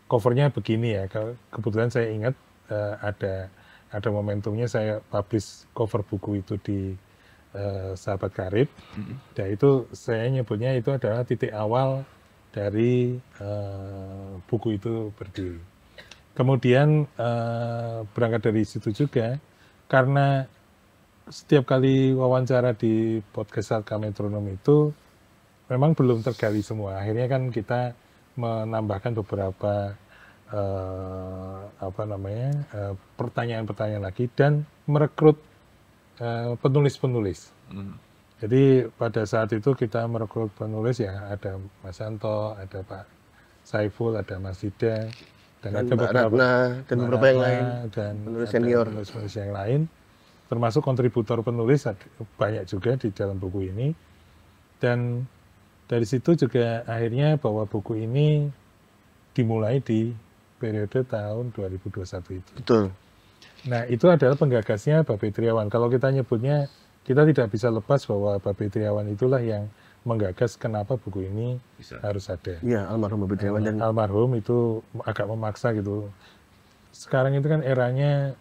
covernya begini ya. Kebetulan saya ingat ada momentumnya saya publish cover buku itu di Sahabat Karib. Dan itu saya nyebutnya itu adalah titik awal dari buku itu berdiri. Kemudian berangkat dari situ juga, karena setiap kali wawancara di podcast Saka Metronom itu memang belum tergali semua. Akhirnya kan kita menambahkan beberapa pertanyaan-pertanyaan lagi dan merekrut penulis-penulis. Jadi pada saat itu kita merekrut penulis ya, ada Mas Santo, ada Pak Saiful, ada Mas Dida, dan ada beberapa yang lain, dan penulis senior, penulis yang lain, termasuk kontributor penulis banyak juga di dalam buku ini. Dan dari situ juga akhirnya bahwa buku ini dimulai di periode tahun 2021 itu. Betul. Nah itu adalah penggagasnya Babe Triawan. Kalau kita nyebutnya, kita tidak bisa lepas bahwa Babe Triawan itulah yang menggagas kenapa buku ini harus ada. Iya, almarhum Babe Triawan. Dan almarhum itu agak memaksa gitu. Sekarang itu kan eranya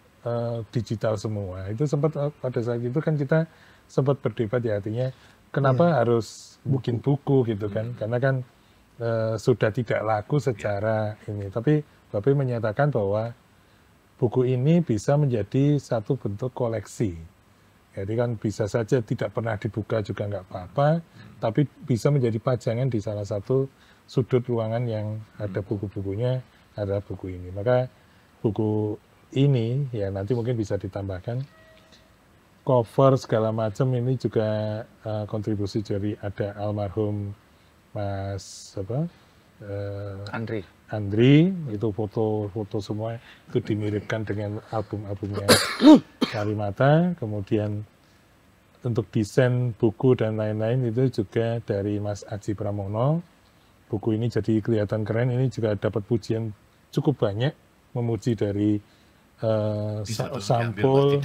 digital semua. Itu sempat pada saat itu kan kita sempat berdebat ya, artinya kenapa harus bikin buku gitu kan? Karena kan sudah tidak laku secara ini. Tapi Babe menyatakan bahwa buku ini bisa menjadi satu bentuk koleksi. Jadi kan bisa saja tidak pernah dibuka juga nggak apa-apa, tapi bisa menjadi pajangan di salah satu sudut ruangan yang ada buku-bukunya, adalah buku ini. Maka buku ini ya nanti mungkin bisa ditambahkan cover segala macam, ini juga kontribusi dari ada almarhum Mas Andri, itu foto semua itu dimiripkan dengan album-albumnya Karimata. Kemudian untuk desain buku dan lain-lain itu juga dari Mas Aji Pramono. Buku ini jadi kelihatan keren, ini juga dapat pujian cukup banyak, memuji dari sampul,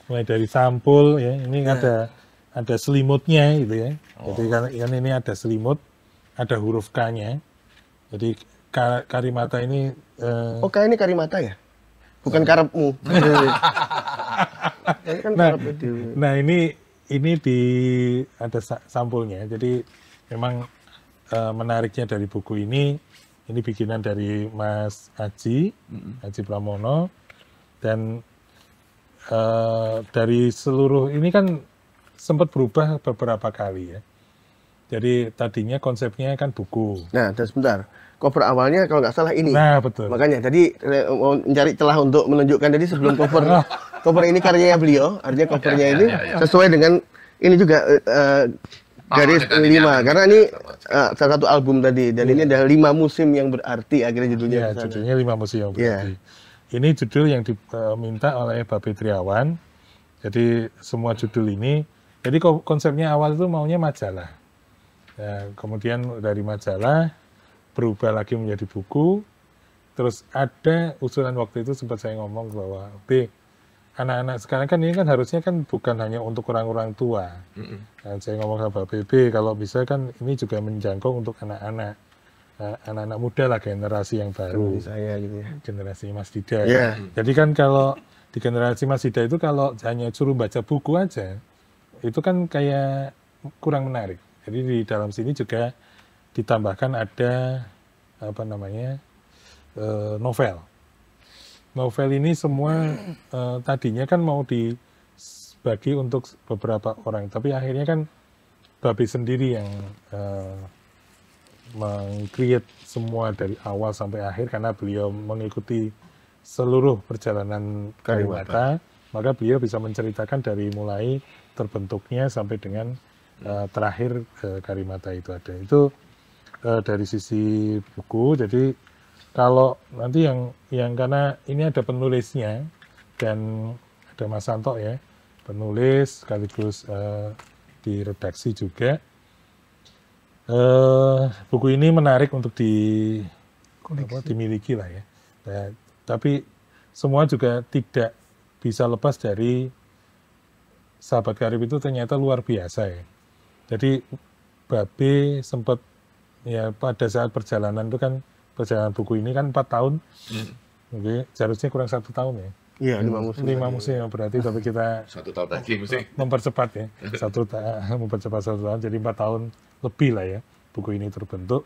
mulai dari sampul ya, ini ada selimutnya gitu ya. Jadi kan ini ada selimut, ada huruf K-nya. Jadi Karimata ini ini Karimata ya? Bukan karepmu. Nah ini ada sampulnya. Jadi memang menariknya dari buku ini bikinan dari Mas Aji Pramono, dan dari seluruh ini kan sempat berubah beberapa kali ya. Jadi tadinya konsepnya kan buku. Nah, dan sebentar. Cover awalnya kalau nggak salah ini. Nah, betul. Makanya tadi mau mencari celah untuk menunjukkan tadi sebelum cover ini karyanya beliau, artinya covernya ini sesuai dengan ini juga garis 5. Karena ini salah satu album tadi, dan ini ada 5 musim yang berarti akhirnya judulnya. Iya, judulnya 5 musim yang berarti. Ini judul yang diminta oleh Babe Triawan. Jadi semua judul ini, jadi konsepnya awal itu maunya majalah. Ya, kemudian dari majalah berubah lagi menjadi buku, Terus ada usulan waktu itu sempat saya ngomong bahwa anak-anak sekarang kan ini kan harusnya kan bukan hanya untuk orang-orang tua. Dan saya ngomong sama Pak PB kalau bisa kan ini juga menjangkau untuk anak-anak. Anak-anak muda lah, generasi yang baru. Saya gitu ya. Generasi Mas Dida. Iya. Jadi kan kalau di generasi Mas Dida itu kalau hanya suruh baca buku aja, itu kan kayak kurang menarik. Jadi di dalam sini juga ditambahkan ada apa namanya novel. Novel ini semua tadinya kan mau dibagi untuk beberapa orang, tapi akhirnya kan Babe sendiri yang meng-create semua dari awal sampai akhir karena beliau mengikuti seluruh perjalanan Karimata, maka beliau bisa menceritakan dari mulai terbentuknya sampai dengan terakhir Karimata itu ada. Itu dari sisi buku. Jadi kalau nanti yang karena ini ada penulisnya dan ada Mas Santo ya, penulis sekaligus di redaksi juga. Buku ini menarik untuk dimiliki lah ya. Tapi semua juga tidak bisa lepas dari Sahabat Karib itu ternyata luar biasa ya. Jadi Babe sempat ya pada saat perjalanan itu kan perjalanan buku ini kan 4 tahun. Oke, seharusnya kurang 1 tahun ya. Iya, 5 musim. 5 musim berarti tapi kita 1 tahun lagi mesti. mempercepat ya. Mempercepat 1 tahun jadi 4 tahun lebih lah ya buku ini terbentuk.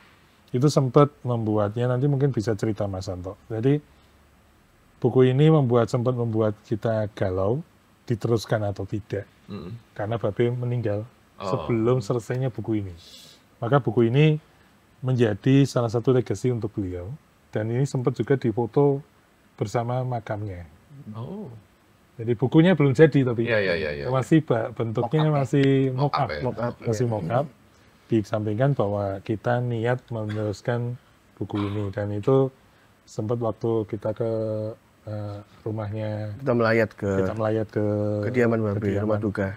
Itu sempat membuatnya, nanti mungkin bisa cerita Mas Santo. Jadi buku ini sempat membuat kita galau diteruskan atau tidak. Karena Babe meninggal sebelum selesainya buku ini. Maka buku ini menjadi salah satu legacy untuk beliau. Dan ini sempat juga difoto bersama makamnya. Jadi bukunya belum jadi tapi masih bentuknya masih mock-up. Masih mock-up. Disampaikan bahwa kita niat meneruskan buku ini. Dan itu sempat waktu kita ke rumahnya, Kita melayat ke kediaman Babe,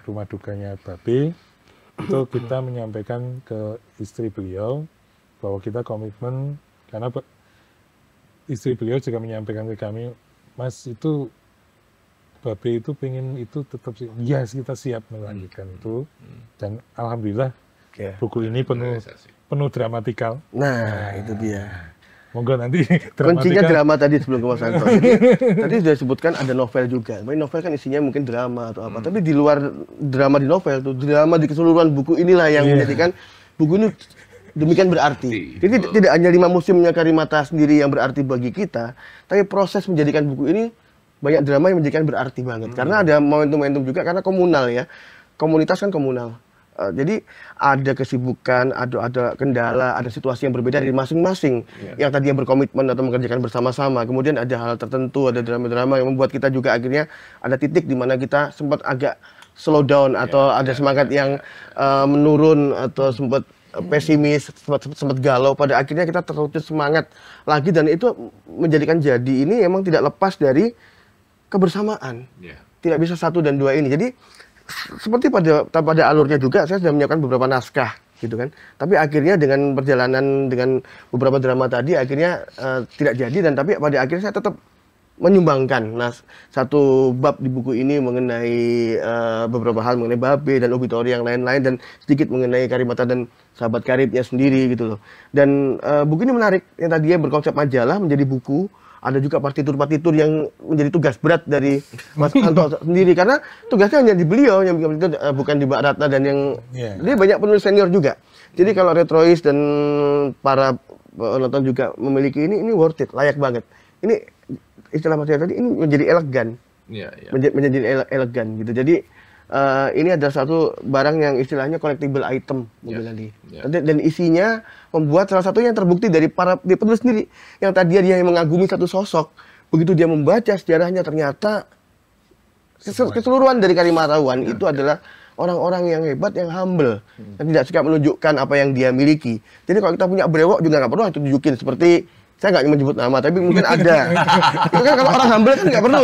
rumah dukanya Babe. Itu kita menyampaikan ke istri beliau bahwa kita komitmen, karena istri beliau juga menyampaikan ke kami, Mas itu Babe itu pengen itu tetap, ya kita siap melanjutkan itu. Dan alhamdulillah buku ini penuh dramatikal. Nah, itu dia. Monggo nanti Kuncinya drama tadi sebelum ke Mas Santo. Tadi sudah disebutkan ada novel juga. Novel kan isinya mungkin drama atau apa. Tapi di luar drama di novel tuh, drama di keseluruhan buku inilah yang menjadikan buku ini demikian berarti. Jadi tidak hanya 5 musimnya Karimata sendiri yang berarti bagi kita, tapi proses menjadikan buku ini banyak drama yang menjadikan berarti banget. Karena ada momentum-momentum juga karena komunal ya. Komunitas kan komunal. Jadi ada kesibukan, ada kendala, ada situasi yang berbeda dari masing-masing yang tadinya berkomitmen atau mengerjakan bersama-sama. Kemudian ada hal tertentu, ada drama-drama yang membuat kita juga akhirnya ada titik di mana kita sempat agak slow down atau ada semangat yang menurun atau sempat pesimis, sempat galau. Pada akhirnya kita terus semangat lagi dan itu menjadikan jadi ini emang tidak lepas dari kebersamaan. Tidak bisa 1 dan 2 ini. Jadi seperti pada alurnya juga saya sudah menyiapkan beberapa naskah gitu kan. Tapi akhirnya dengan perjalanan dengan beberapa drama tadi akhirnya tidak jadi, dan tapi pada akhirnya saya tetap menyumbangkan satu bab di buku ini mengenai beberapa hal mengenai Babe dan Obituary yang lain-lain, dan sedikit mengenai Karimata dan Sahabat Karibnya sendiri gitu loh. Dan buku ini menarik, yang tadinya berkonsep majalah menjadi buku. Ada juga partitur-partitur yang menjadi tugas berat dari Mas Santo sendiri, karena tugasnya hanya di beliau, yang bikin partitur bukan di Mbak Ratna dan yang dia banyak penulis senior juga. Jadi kalau Retrois dan para penonton juga memiliki ini worth it, layak banget. Ini istilah Mas tadi ini menjadi elegan, menjadi elegan gitu. Jadi ini adalah satu barang yang istilahnya collectible item tadi. Dan isinya membuat salah satu yang terbukti dari para penulis sendiri yang tadinya dia yang mengagumi satu sosok, begitu dia membaca sejarahnya ternyata keseluruhan dari Karimatawan itu adalah orang-orang yang hebat, yang humble, dan tidak suka menunjukkan apa yang dia miliki. Jadi kalau kita punya brewok juga nggak perlu itu tunjukin, seperti saya nggak menyebut nama, tapi mungkin ada. Itu kan kalau orang humble kan nggak perlu.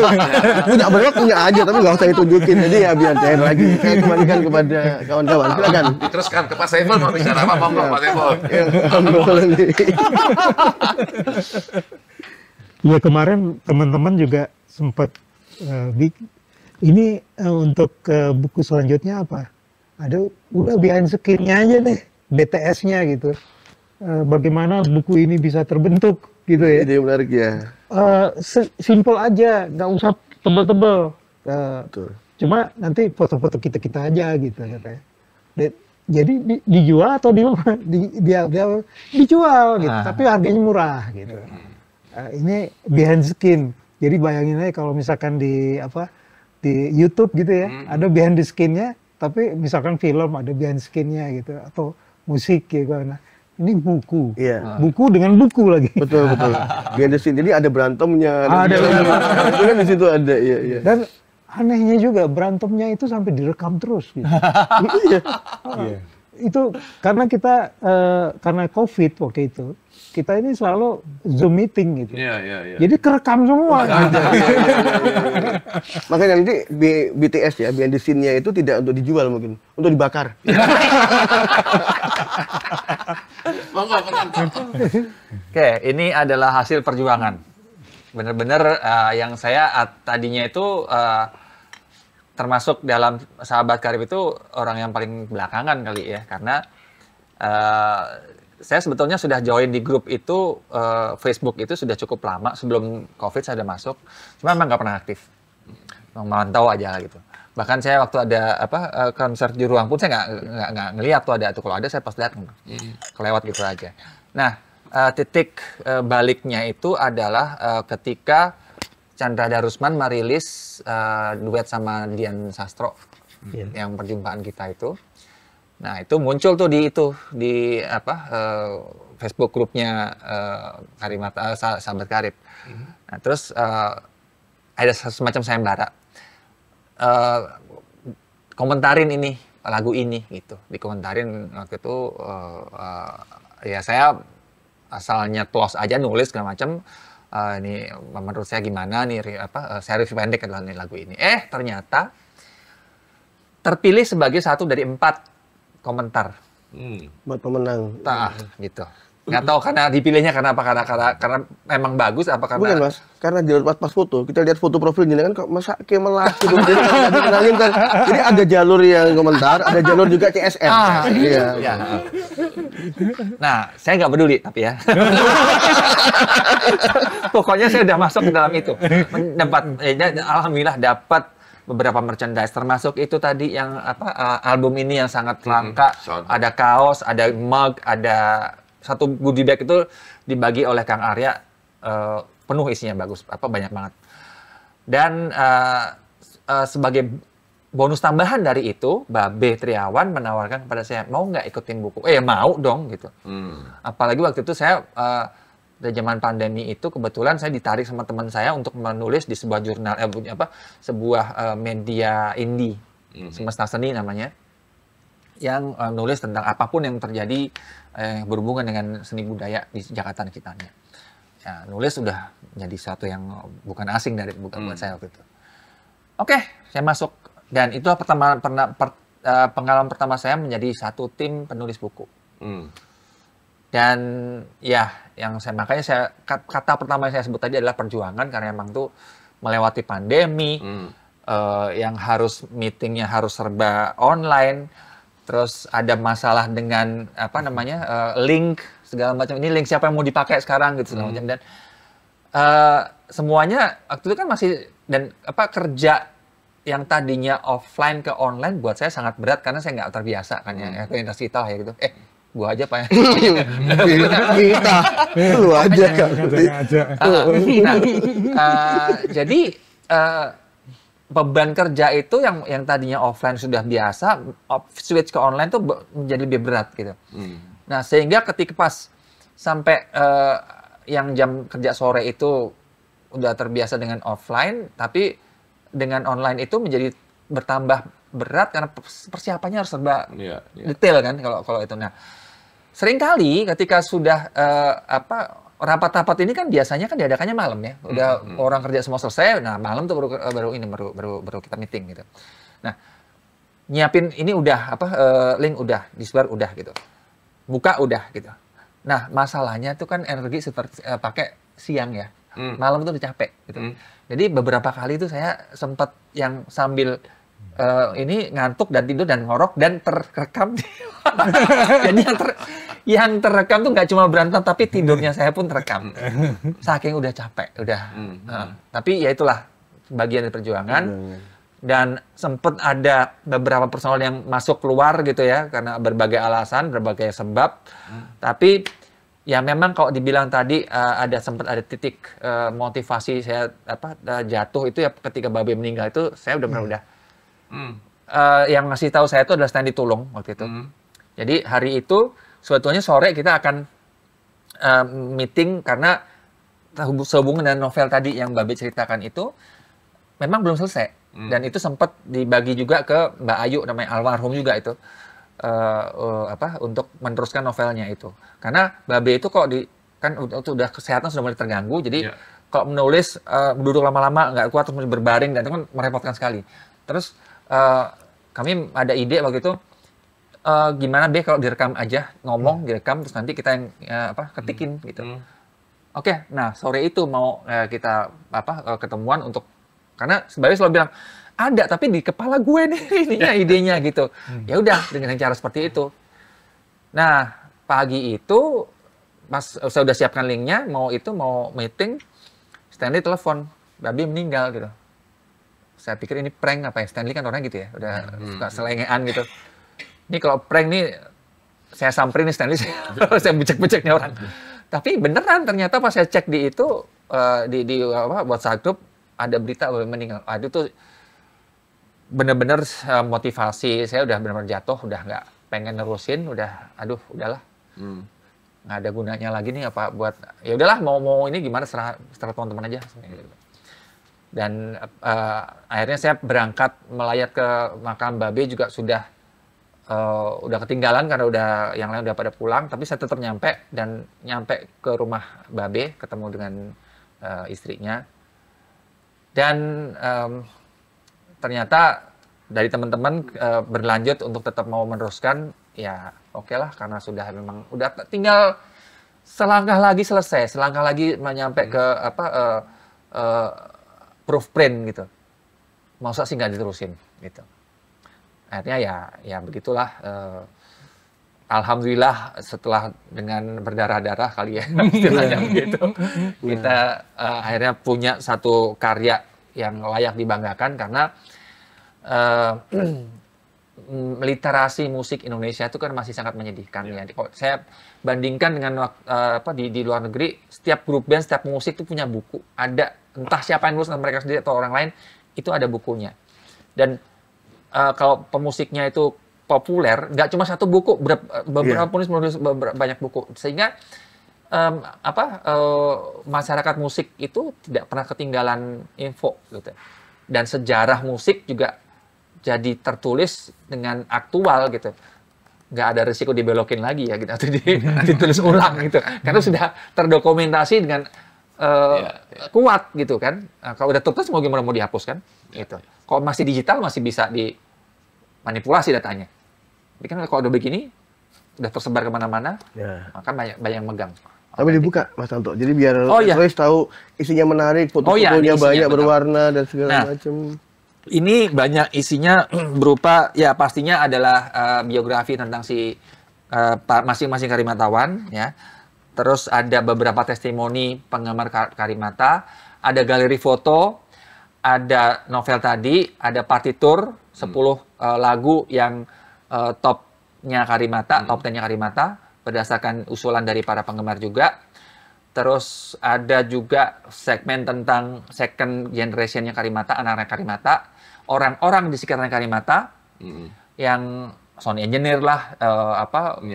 Punya brewok punya aja, tapi nggak usah ditunjukin. Jadi ya biar cair lagi. Saya kembalikan kepada kawan-kawan. Silakan. Diteruskan ke Pak Saiful mau bicara apa, Pak Saiful. Ya kemarin teman-teman juga sempat ini untuk buku selanjutnya apa? Ada udah behind screen-nya aja deh, BTS-nya gitu. Bagaimana buku ini bisa terbentuk gitu ya? Ide menarik ya. Simple aja, nggak usah tebel-tebel. Betul. Cuma nanti foto-foto kita aja gitu katanya. Jadi dijual atau dia dijual gitu, tapi harganya murah gitu. Ini behind screen. Jadi bayangin aja kalau misalkan di YouTube gitu ya, ada behind the screen-nya, tapi misalkan film ada behind screen-nya gitu, atau musik gitu. Nah, ini buku, buku dengan buku lagi. Betul. Behind the scene. Jadi ada berantemnya. Ada itu kan di situ ada, iya. Dan anehnya juga berantemnya itu sampai direkam terus gitu. Itu karena kita karena COVID waktu itu, kita ini selalu Zoom meeting gitu. Iya. Jadi kerekam semua. Makanya nanti BTS ya, behind the scene-nya itu tidak untuk dijual mungkin, untuk dibakar. Oke, ini adalah hasil perjuangan. Benar-benar yang saya tadinya itu termasuk dalam sahabat karib itu orang yang paling belakangan kali ya, karena saya sebetulnya sudah join di grup itu, Facebook itu sudah cukup lama sebelum COVID saya sudah masuk, cuma memang nggak pernah aktif, memantau aja gitu. Bahkan saya waktu ada konser di ruang pun saya nggak ngeliat tuh ada tuh, kalau ada saya pas lihat kelewat gitu aja. Nah, titik baliknya itu adalah ketika Chandra Darusman merilis duet sama Dian Sastro yang perjumpaan kita itu. Nah, itu muncul tuh di Facebook grupnya Karimata, Sahabat Karib. Nah, terus ada semacam sayembara. Komentarin ini lagu ini gitu. Dikomentarin waktu itu ya saya asalnya close aja nulis segala macam. Ini menurut saya gimana nih saya review pendek adalah nih lagu ini. Ternyata terpilih sebagai satu dari 4 komentar. Buat pemenang. Gitu. Nggak tahu karena dipilihnya karena apa, karena memang bagus apa karena bukan Mas, karena jalur pas foto kita lihat foto profilnya kan kok masa kemelah gitu. Jadi nggak dikenalin kan. Jadi ada jalur yang komentar, ada jalur juga CSM. Iya. Nah, saya nggak peduli tapi ya. Pokoknya saya udah masuk ke dalam itu. Alhamdulillah dapat beberapa merchandise, termasuk itu tadi yang album ini yang sangat langka. Ada kaos, ada mug, ada satu goodie bag itu dibagi oleh Kang Arya, penuh isinya, bagus, banyak banget. Dan sebagai bonus tambahan dari itu, Babe Triawan menawarkan kepada saya, mau nggak ikutin buku? Mau dong gitu. Apalagi waktu itu saya dari zaman pandemi itu kebetulan saya ditarik sama teman saya untuk menulis di sebuah jurnal, sebuah media indie, Semesta Seni namanya, yang nulis tentang apapun yang terjadi berhubungan dengan seni budaya di Jakarta kita. Ya, nulis sudah jadi satu yang bukan asing buat saya waktu itu. Oke, saya masuk dan itu pengalaman pertama saya menjadi satu tim penulis buku. Dan ya, makanya kata pertama yang saya sebut tadi adalah perjuangan, karena emang tuh melewati pandemi, yang harus meetingnya harus serba online. Terus ada masalah dengan link segala macam. Ini link siapa yang mau dipakai sekarang gitu segala macam, dan semuanya waktu itu kan masih, dan kerja yang tadinya offline ke online buat saya sangat berat karena saya nggak terbiasa kan ya industri kita ya gitu. Gua aja Pak ya. Kita lu aja Kak. Jadi beban kerja itu yang tadinya offline sudah biasa, switch ke online tuh menjadi lebih berat gitu. Nah, sehingga ketika pas sampai yang jam kerja sore itu udah terbiasa dengan offline, tapi dengan online itu menjadi bertambah berat karena persiapannya harus serba detail kan kalau itu. Nah, seringkali ketika sudah rapat-rapat ini kan biasanya kan diadakannya malam ya. Udah orang kerja semua selesai, nah malam tuh baru kita meeting gitu. Nah, nyiapin ini udah link udah, disebar udah gitu. Buka udah gitu. Nah, masalahnya tuh kan energi seperti pakai siang ya. malam itu udah capek gitu. Jadi beberapa kali itu saya sempat yang sambil ini ngantuk dan tidur dan ngorok dan terekam. Jadi yang terekam tuh nggak cuma berantem tapi tidurnya saya pun terekam. Saking udah capek, udah. Tapi ya itulah bagian dari perjuangan. Dan sempat ada beberapa personal yang masuk keluar gitu ya karena berbagai alasan, berbagai sebab. Tapi ya memang kalau dibilang tadi sempat ada titik motivasi saya jatuh itu ya ketika Babe meninggal itu saya udah yang ngasih tahu saya itu adalah Stanley Tulung waktu itu. Jadi hari itu sebetulnya sore kita akan meeting karena sehubungan dengan novel tadi yang Babe ceritakan itu memang belum selesai. Dan itu sempat dibagi juga ke Mbak Ayu namanya almarhum juga itu untuk meneruskan novelnya itu. Karena Babe itu kok kan udah kesehatan sudah mulai terganggu, jadi kalau menulis duduk lama-lama nggak kuat terus berbaring dan itu kan merepotkan sekali. Terus kami ada ide waktu itu gimana deh kalau direkam aja ngomong direkam terus nanti kita yang ketikin gitu. Oke, nah sore itu mau kita ketemuan untuk karena sebenarnya selalu bilang ada tapi di kepala gue nih idenya gitu. Ya udah dengan cara seperti itu. Nah pagi itu pas saya udah siapkan linknya mau meeting Stanley telepon Babe meninggal gitu. Saya pikir ini prank apa ya, Stanley kan orangnya gitu ya udah suka selengean gitu. Ini kalau prank nih saya samperin nih Stanley saya becek-beceknya orang. Tapi beneran ternyata pas saya cek di itu di WhatsApp group ada berita bahwa meninggal. Itu tuh bener-bener motivasi saya udah benar-benar jatuh, udah nggak pengen nerusin, udahlah. Nggak ada gunanya lagi nih apa buat ya udahlah mau ini gimana setelah teman-teman aja. Dan akhirnya saya berangkat melayat ke makam Babe juga udah ketinggalan karena yang lain udah pada pulang, tapi saya tetap nyampe ke rumah Babe ketemu dengan istrinya. Dan ternyata dari teman-teman berlanjut untuk tetap mau meneruskan, ya oke lah karena sudah memang udah tinggal selangkah lagi selesai, selangkah lagi menyampe ke proof print gitu. Masa sih nggak diterusin gitu. Akhirnya ya begitulah. Alhamdulillah setelah dengan berdarah-darah kali ya istilahnya begitu kita akhirnya punya satu karya yang layak dibanggakan karena literasi musik Indonesia itu kan masih sangat menyedihkan ya. Kalau saya bandingkan dengan di luar negeri, setiap grup band, setiap musik itu punya buku, ada entah siapa yang nulis mereka sendiri atau orang lain itu ada bukunya. Dan kalau pemusiknya itu populer, nggak cuma satu buku, beberapa penulis menulis banyak buku, sehingga masyarakat musik itu tidak pernah ketinggalan info gitu. Dan sejarah musik juga jadi tertulis dengan aktual gitu, nggak ada risiko dibelokin lagi ya gitu atau ditulis ulang gitu, karena sudah terdokumentasi dengan kuat gitu kan. Kalau udah tertulis mau gimana mau dihapus kan gitu. Kalau masih digital masih bisa dimanipulasi datanya. Jadi kan kalau udah begini, udah tersebar kemana-mana, maka banyak yang megang. Tapi dibuka, Mas Tanto. Jadi biar tulis tahu isinya menarik, foto-fotonya banyak berwarna dan segala macam. Ini banyak isinya berupa, ya pastinya adalah biografi tentang masing-masing Karimatawan, ya. Terus ada beberapa testimoni penggemar Karimata, ada galeri foto, ada novel tadi, ada partitur 10 lagu yang topnya Karimata, top 10-nya Karimata, berdasarkan usulan dari para penggemar juga. Terus ada juga segmen tentang second generation-nya Karimata, anak-anak Karimata, orang-orang di sekitar Karimata, yang sound engineer lah,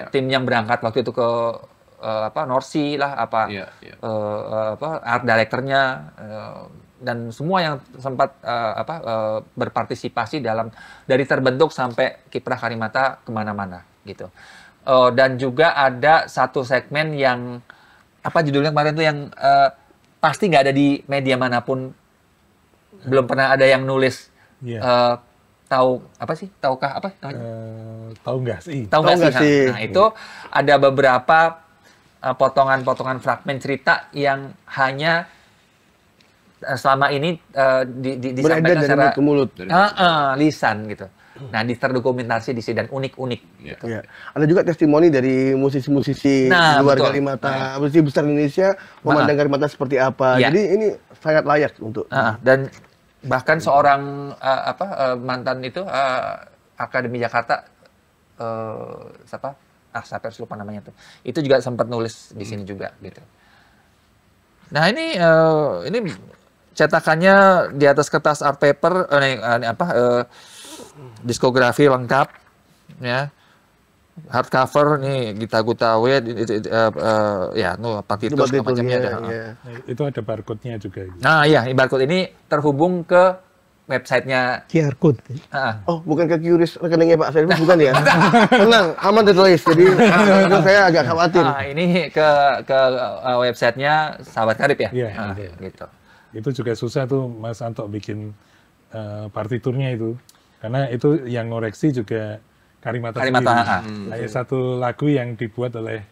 tim yang berangkat waktu itu ke Norsi lah, art director-nya, dan semua yang sempat berpartisipasi dari terbentuk sampai kiprah Karimata kemana-mana gitu. Dan juga ada satu segmen yang judulnya kemarin tuh yang pasti nggak ada di media manapun, belum pernah ada yang nulis. Tahu apa sih? Tahukah apa namanya? Tahu nggak sih? Tahu nggak sih? Nah itu ada beberapa potongan-potongan fragmen cerita yang hanya selama ini Beredar disampaikan dari secara mulut ke mulut. lisan gitu. Nah, terdokumentasi di sini dan unik-unik. Iya. Gitu. Ya. Ada juga testimoni dari musisi-musisi Nah, luar betul. Karimata, musisi besar Indonesia memandang Karimata seperti apa. Iya. Jadi ini sangat layak untuk. Dan bahkan seorang mantan itu Akademi Jakarta siapa harus lupa namanya tuh. Itu juga sempat nulis di sini juga gitu. Nah, ini cetakannya di atas kertas art paper diskografi lengkap ya. Hardcover nih Gita Gutawe partitur segala macamnya ada. Ya. Nah, itu ada barcode-nya juga. Nah, iya, barcode ini terhubung ke websitenya. QR code. Oh, bukan ke QRIS rekeningnya Pak Saiful, bukan ya? Tenang, aman tertulis. Jadi saya agak khawatir. Ini ke websitenya Sahabat Karib ya. Iya, iya. Gitu. Itu juga susah tuh Mas Anto bikin partiturnya itu. Karena itu yang ngoreksi juga Karimata sendiri. Kayak satu lagu yang dibuat oleh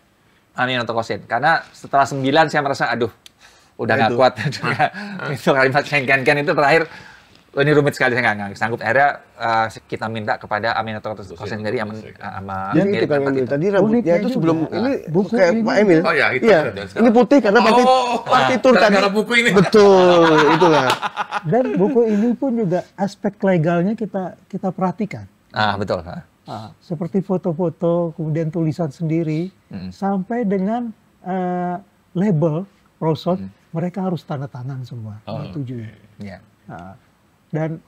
Amin Otokosin. Karena setelah 9 saya merasa aduh udah nggak kuat. Itu kalimat Ken itu terakhir ini rumit sekali, saya nggak sanggup. Akhirnya kita minta kepada Amin Otokosin sendiri sama Jadi itu kan Emil tadi rambutnya itu sebelum ini buku kayak ini Pak Emil. Oh ya, itu. Iya. Ini putih karena partitur tadi. Gara-gara buku ini. Betul, itulah. Dan buku ini pun juga aspek legalnya kita perhatikan. betul. Seperti foto-foto, kemudian tulisan sendiri, sampai dengan label, prosot, mereka harus tanda tangan semua, menyetujui. Iya. Dan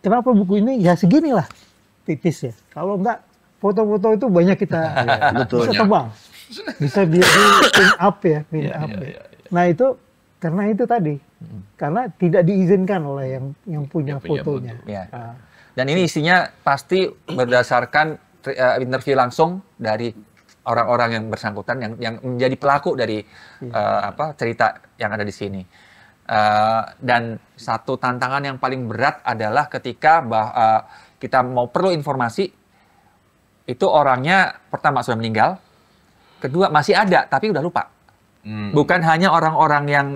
kenapa buku ini ya seginilah, tipis ya. Kalau enggak, foto-foto itu banyak kita bisa tebang. Bisa dia pin up ya, pin up. Nah itu, karena itu tadi. Karena tidak diizinkan oleh yang punya fotonya. Ya. Dan ini isinya pasti berdasarkan interview langsung dari orang-orang yang bersangkutan yang menjadi pelaku dari cerita yang ada di sini. Dan satu tantangan yang paling berat adalah ketika kita mau perlu informasi, itu orangnya pertama sudah meninggal, kedua masih ada tapi udah lupa. Bukan hanya orang-orang yang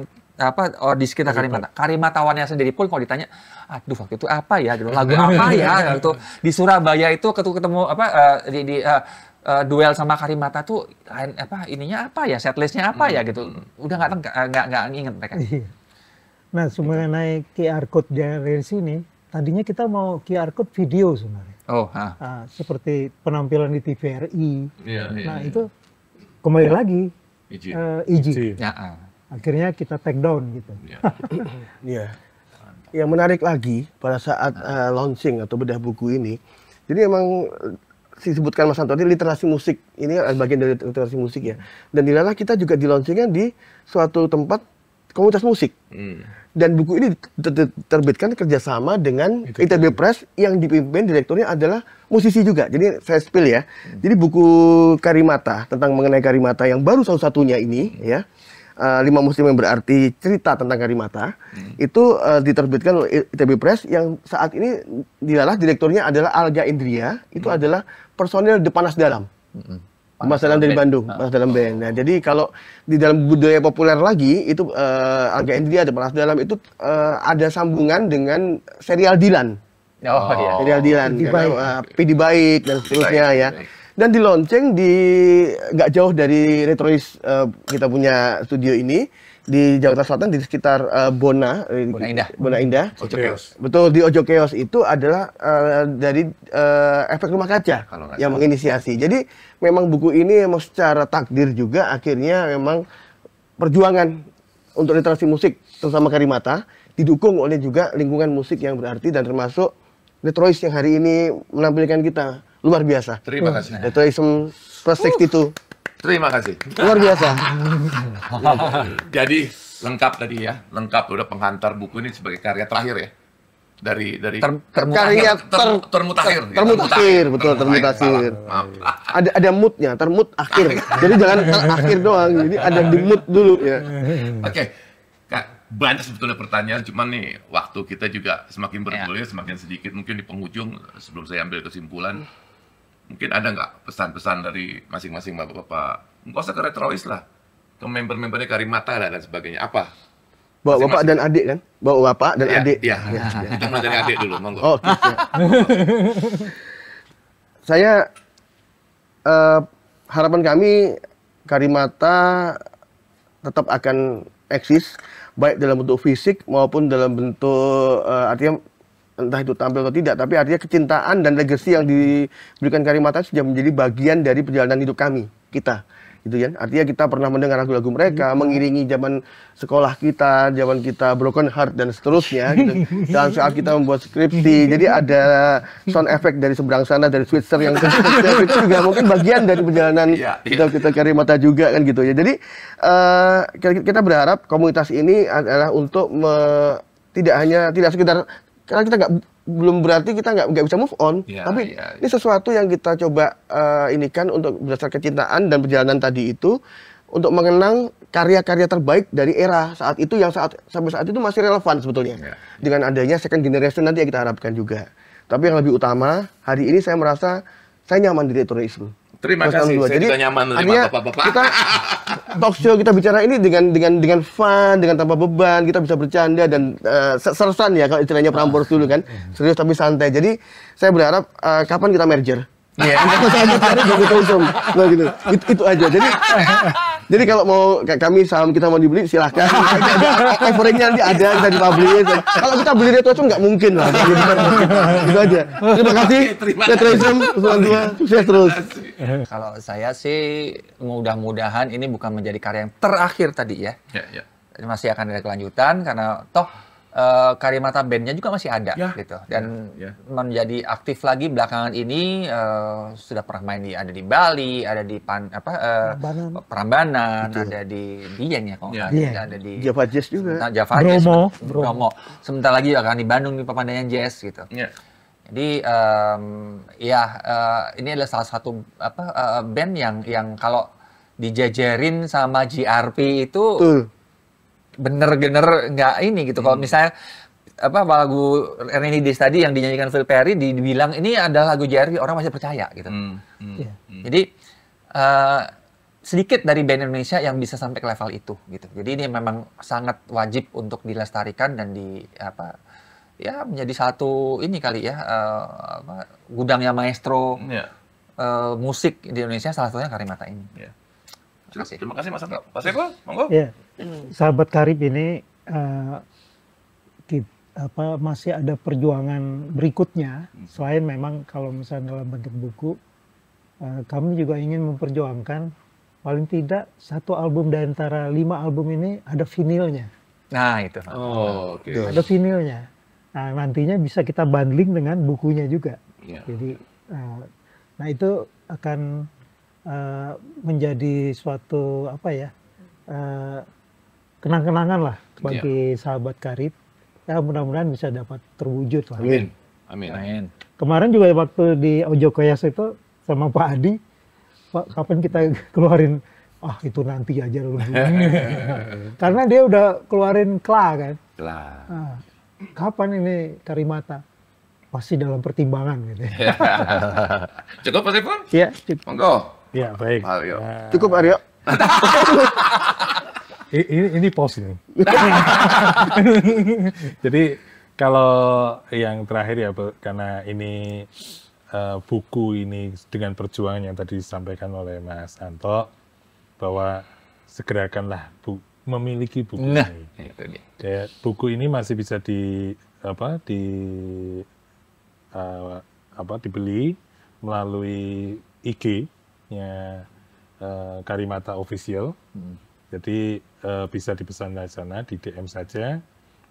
di sekitar Karimatawannya sendiri pun kalau ditanya, aduh waktu itu apa ya, lagu apa ya, gitu. Di Surabaya itu ketemu duel sama Karimata tuh ininya apa ya, setlistnya apa ya gitu, udah nggak inget mereka. Nah, mengenai QR code dari sini, tadinya kita mau QR code video sebenarnya. Seperti penampilan di TVRI. Nah itu kembali lagi izin. Akhirnya kita take down gitu. Iya. Yang menarik lagi pada saat launching atau bedah buku ini, jadi emang disebutkan Mas Anto tadi literasi musik ini bagian dari literasi musik ya. Dan dilalah kita juga di launchingnya di suatu tempat komunitas musik. Dan buku ini diterbitkan kerjasama dengan ITB Press yang dipimpin direkturnya adalah musisi juga. Jadi saya spill ya. Jadi buku Karimata tentang mengenai Karimata yang baru satu-satunya ini ya. 5 Muslim yang berarti cerita tentang Karimata itu diterbitkan oleh ITB Press yang saat ini dilalah direkturnya adalah Alga Indria, itu adalah personil The Panas Dalam. Panas Dalam dari Bandung, Panas Dalam Band. Nah, jadi kalau di dalam budaya populer lagi itu Alga Indria The Panas Dalam itu ada sambungan dengan serial Dilan. Serial Dilan, Pidi Baik dan seterusnya ya. Dan di launching di nggak jauh dari Retrois kita punya studio ini di Jakarta Selatan di sekitar Bona Indah. Ojo Keos. Betul, di Ojo Keos itu adalah dari efek rumah kaca yang menginisiasi. Jadi memang buku ini memang secara takdir juga akhirnya memang perjuangan untuk literasi musik terutama Karimata didukung oleh juga lingkungan musik yang berarti dan termasuk Retrois yang hari ini menampilkan kita. Luar biasa. Terima kasih. Retroism plus 62. Terima kasih. Luar biasa. Jadi lengkap tadi ya, lengkap udah penghantar buku ini sebagai karya terakhir ya. Dari karya termutakhir. Betul, termutakhir. Ada moodnya, termut akhir. Jadi jangan akhir doang. Jadi ada di mood dulu ya. Oke. Kak, banyak sebetulnya pertanyaan, cuman nih waktu kita juga semakin bergulir, semakin sedikit. Mungkin di penghujung sebelum saya ambil kesimpulan, mungkin ada nggak pesan-pesan dari masing-masing bapak-bapak? Nggak usah ke Retrois lah, ke member-membernya Karimata dan sebagainya. Apa Bawa bapak dan adik kan? Bawa bapak dan Iya, adik. Iya, kita mulai dari adik dulu, monggo. Oh, oke, siap. Saya harapan kami Karimata tetap akan eksis baik dalam bentuk fisik maupun dalam bentuk artinya entah itu tampil atau tidak, tapi artinya kecintaan dan legacy yang diberikan Karimata sudah menjadi bagian dari perjalanan hidup kita. Gitu ya. Artinya kita pernah mendengar lagu-lagu mereka, mengiringi zaman sekolah kita, zaman kita broken heart dan seterusnya gitu. Dan saat kita membuat skripsi, jadi ada sound effect dari seberang sana, dari Switzer yang itu juga mungkin bagian dari perjalanan kita Karimata juga kan gitu ya. Jadi kita berharap komunitas ini adalah untuk tidak sekedar, karena kita belum berarti kita nggak bisa move on, tapi ini sesuatu yang kita coba inikan untuk berdasarkan kecintaan dan perjalanan tadi itu untuk mengenang karya-karya terbaik dari era saat itu yang sampai saat itu masih relevan sebetulnya dengan adanya second generation nanti yang kita harapkan juga. Tapi yang lebih utama hari ini saya merasa saya nyaman di retroisme. Terima kasih, saya juga nyaman menerima bapak-bapak. Kita talk show kita bicara ini dengan fun, dengan tanpa beban, kita bisa bercanda dan sersan ya kalau istilahnya Prambors dulu kan, serius tapi santai. Jadi saya berharap kapan kita merger. Iya. Gitu. Itu aja. Jadi kalau mau kami saham kita mau dibeli silahkan. Offeringnya nanti ada, kita dipublish. Kalau kita beli Retroism nggak mungkin lah. Gitu aja. Terima kasih. Retroism sukses terus. Kalau saya sih mudah-mudahan ini bukan menjadi karya yang terakhir tadi ya. Masih akan ada kelanjutan karena toh Karimata bandnya juga masih ada gitu dan menjadi aktif lagi belakangan ini sudah pernah main ada di Bali, ada di Prambanan, ada di Dieng ya kalau ada di Java Jazz juga. Java Jazz, Bromo. Sebentar lagi akan di Bandung di Pemandangan Jazz gitu. Jadi ini adalah salah satu band yang kalau dijajarin sama GRP itu bener-bener nggak ini gitu. Kalau misalnya lagu Rainy Days tadi yang dinyanyikan Phil Perry dibilang ini adalah lagu GRP, orang masih percaya gitu. Jadi sedikit dari band Indonesia yang bisa sampai ke level itu gitu. Jadi ini memang sangat wajib untuk dilestarikan dan menjadi satu ini kali ya gudangnya maestro musik di Indonesia, salah satunya Karimata ini. Terima kasih Mas Anto. Pak Sepo, monggo. Sahabat Karib ini masih ada perjuangan berikutnya selain memang kalau misalnya dalam bentuk buku, kami juga ingin memperjuangkan paling tidak satu album dari antara 5 album ini ada vinilnya. Nah itu. Ada vinilnya. Nah nantinya bisa kita bundling dengan bukunya juga. Jadi, itu akan menjadi suatu kenang-kenangan lah bagi sahabat Karib. Ya mudah-mudahan bisa dapat terwujud lah. Amin. Kemarin juga waktu di Ojo Koyas itu sama Pak Adi, Pak kapan kita keluarin itu nanti aja dulu. Karena dia udah keluarin Kla kan. Kapan ini Karimata? Pasti dalam pertimbangan gitu. Cukup Pak Sepo? Iya, cukup. Monggo. Ya, baik. Cukup Aryo. Ini pos ini. Jadi kalau yang terakhir ya, karena ini buku ini dengan perjuangan yang tadi disampaikan oleh Mas Anto, bahwa segerakanlah memiliki buku ini. Itu dia. Ya, buku ini masih bisa dibeli melalui IG-nya Karimata Official. Jadi bisa dipesan dari sana, di DM saja.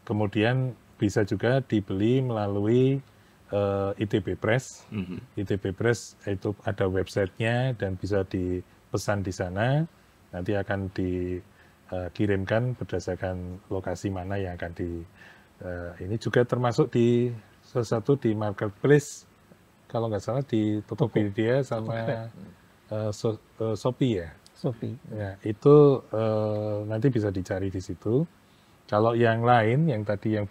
Kemudian bisa juga dibeli melalui ITB Press. ITB Press itu ada websitenya dan bisa dipesan di sana. Nanti akan dikirimkan berdasarkan lokasi mana yang akan ini juga termasuk di salah satu di marketplace, kalau nggak salah di Tokopedia sama Shopee ya. Ya, itu nanti bisa dicari di situ. Kalau yang lain, yang tadi yang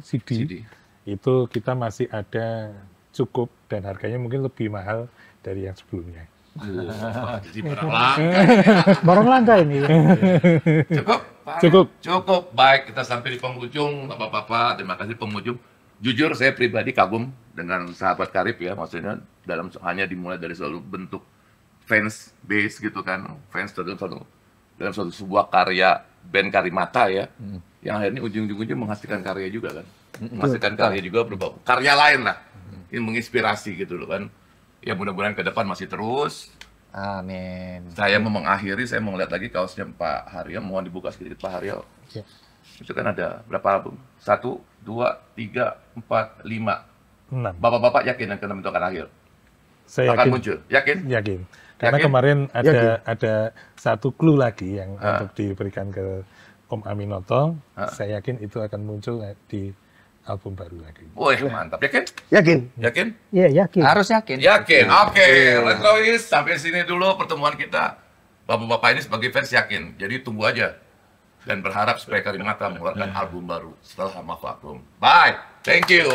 CD, itu kita masih ada cukup dan harganya mungkin lebih mahal dari yang sebelumnya. Wah, jadi barang langka. Barang langka ini. Cukup? Pak? Cukup. Cukup. Baik, kita sampai di penghujung. Bapak-bapak, terima kasih penghujung. Jujur, saya pribadi kagum dengan sahabat karib ya. Maksudnya hanya dimulai dari selalu bentuk fans base gitu kan. Fans dalam satu sebuah karya band Karimata ya. Yang akhirnya ujung-ujungnya menghasilkan karya juga kan. Menghasilkan karya juga berupa karya lain lah. Ini menginspirasi gitu loh kan. Ya mudah-mudahan ke depan masih terus. Amin. Saya mau mengakhiri, saya mau lihat lagi kaosnya Pak Haryo. Mohon dibuka sedikit Pak Haryo. Ya. Itu kan ada berapa album? 1, 2, 3, 4, 5. 6. Bapak-bapak yakin yang ke-6 itu akan akhir? Saya Akan yakin. muncul? Yakin? Yakin. Karena Yakin? kemarin Yakin. ada satu clue lagi yang untuk diberikan ke Om Aminoto. Saya yakin itu akan muncul di album baru lagi. Wih, mantap. Yakin? Yakin? Yakin? Iya, yakin. Harus yakin. Yakin. Oke, let's go guys. Sampai sini dulu pertemuan kita. Bapak-bapak ini sebagai fans yakin. Jadi tunggu aja. Dan berharap supaya Karimata mengeluarkan album baru setelah Hama Vakum. Bye. Thank you.